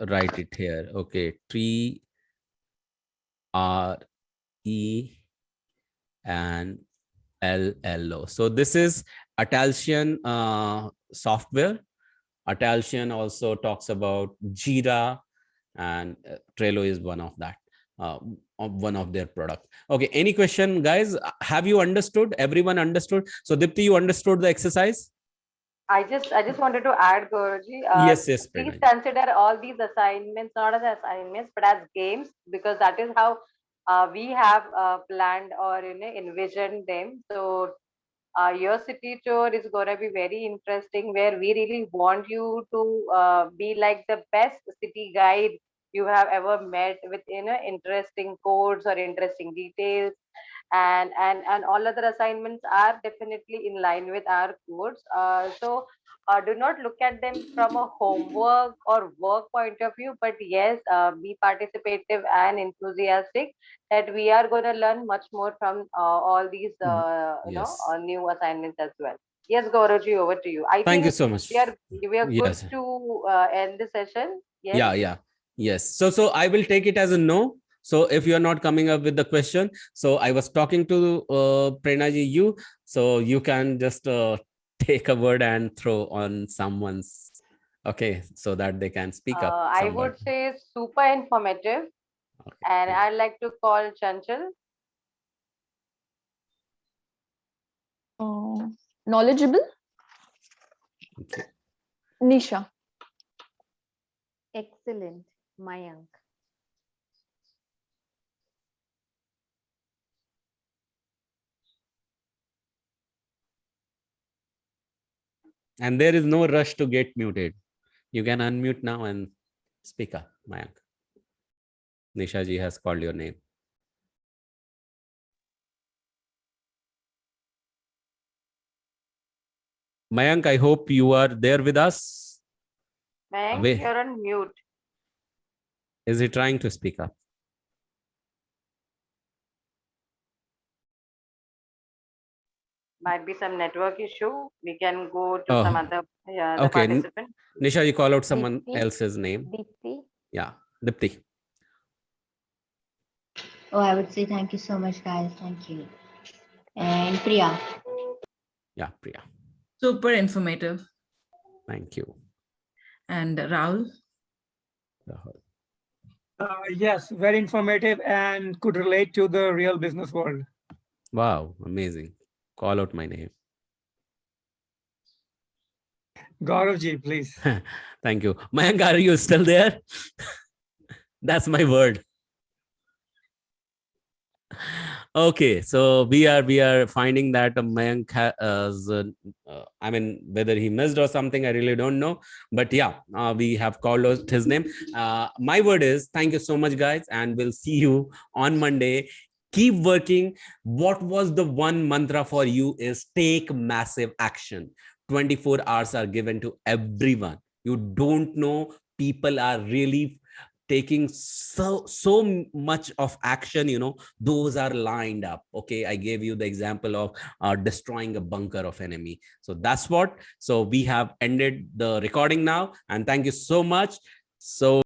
[SPEAKER 1] write it here. Okay, TRELLO. So this is Atlassian software. Atlassian also talks about Jira, and Trello is one of that, one of their product. Okay, any question, guys? Have you understood? Everyone understood? So Dipti, you understood the exercise?
[SPEAKER 2] I just wanted to add, Guruji.
[SPEAKER 1] Yes.
[SPEAKER 2] Please consider all these assignments not as assignments but as games, because that is how we have planned or envisioned them. So your city tour is going to be very interesting, where we really want you to be like the best city guide you have ever met, with interesting codes or interesting details. And all other assignments are definitely in line with our codes. So do not look at them from a homework or work point of view, but yes, be participative and enthusiastic, that we are going to learn much more from all these new assignments as well. Yes, Gauravji, over to you. I
[SPEAKER 1] Thank
[SPEAKER 2] think
[SPEAKER 1] you so much.
[SPEAKER 2] we are good
[SPEAKER 1] Yes.
[SPEAKER 2] to end the session.
[SPEAKER 1] Yes? Yeah. Yes. So I will take it as a no. So if you are not coming up with the question, so I was talking to Prerna ji, you, so you can just take a word and throw on someone's, okay, so that they can speak up.
[SPEAKER 2] I would say super informative. Okay. And I'd like to call Chanchal.
[SPEAKER 4] Knowledgeable.
[SPEAKER 1] Okay.
[SPEAKER 4] Nisha.
[SPEAKER 3] Excellent, Mayank.
[SPEAKER 1] And there is no rush to get muted. You can unmute now and speak up, Mayank. Nisha ji has called your name. Mayank, I hope you are there with us.
[SPEAKER 2] Mayank, you're on mute.
[SPEAKER 1] Is he trying to speak up?
[SPEAKER 2] Might be some network issue. We can go to some other
[SPEAKER 1] okay.
[SPEAKER 2] participant.
[SPEAKER 1] Nisha, you call out someone Dipti. Else's name.
[SPEAKER 3] Dipti.
[SPEAKER 1] Yeah, Dipti.
[SPEAKER 5] Oh, I would say thank you so much, guys. Thank you. And Priya.
[SPEAKER 1] Yeah, Priya.
[SPEAKER 6] Super informative.
[SPEAKER 1] Thank you.
[SPEAKER 6] And Rahul?
[SPEAKER 7] Yes, very informative and could relate to the real business world.
[SPEAKER 1] Wow, amazing. Call out my name.
[SPEAKER 7] Gauravji, please.
[SPEAKER 1] Thank you. Mayank, are you still there? That's my word. Okay, so we are finding that Mayank has, I mean, whether he missed or something, I really don't know. But yeah, we have called out his name. My word is thank you so much, guys, and we'll see you on Monday. Keep working. What was the one mantra for you is take massive action. 24 hours are given to everyone. You don't know, people are really taking so much of action, those are lined up. Okay, I gave you the example of destroying a bunker of enemy. So that's what. So we have ended the recording now, and thank you so much. So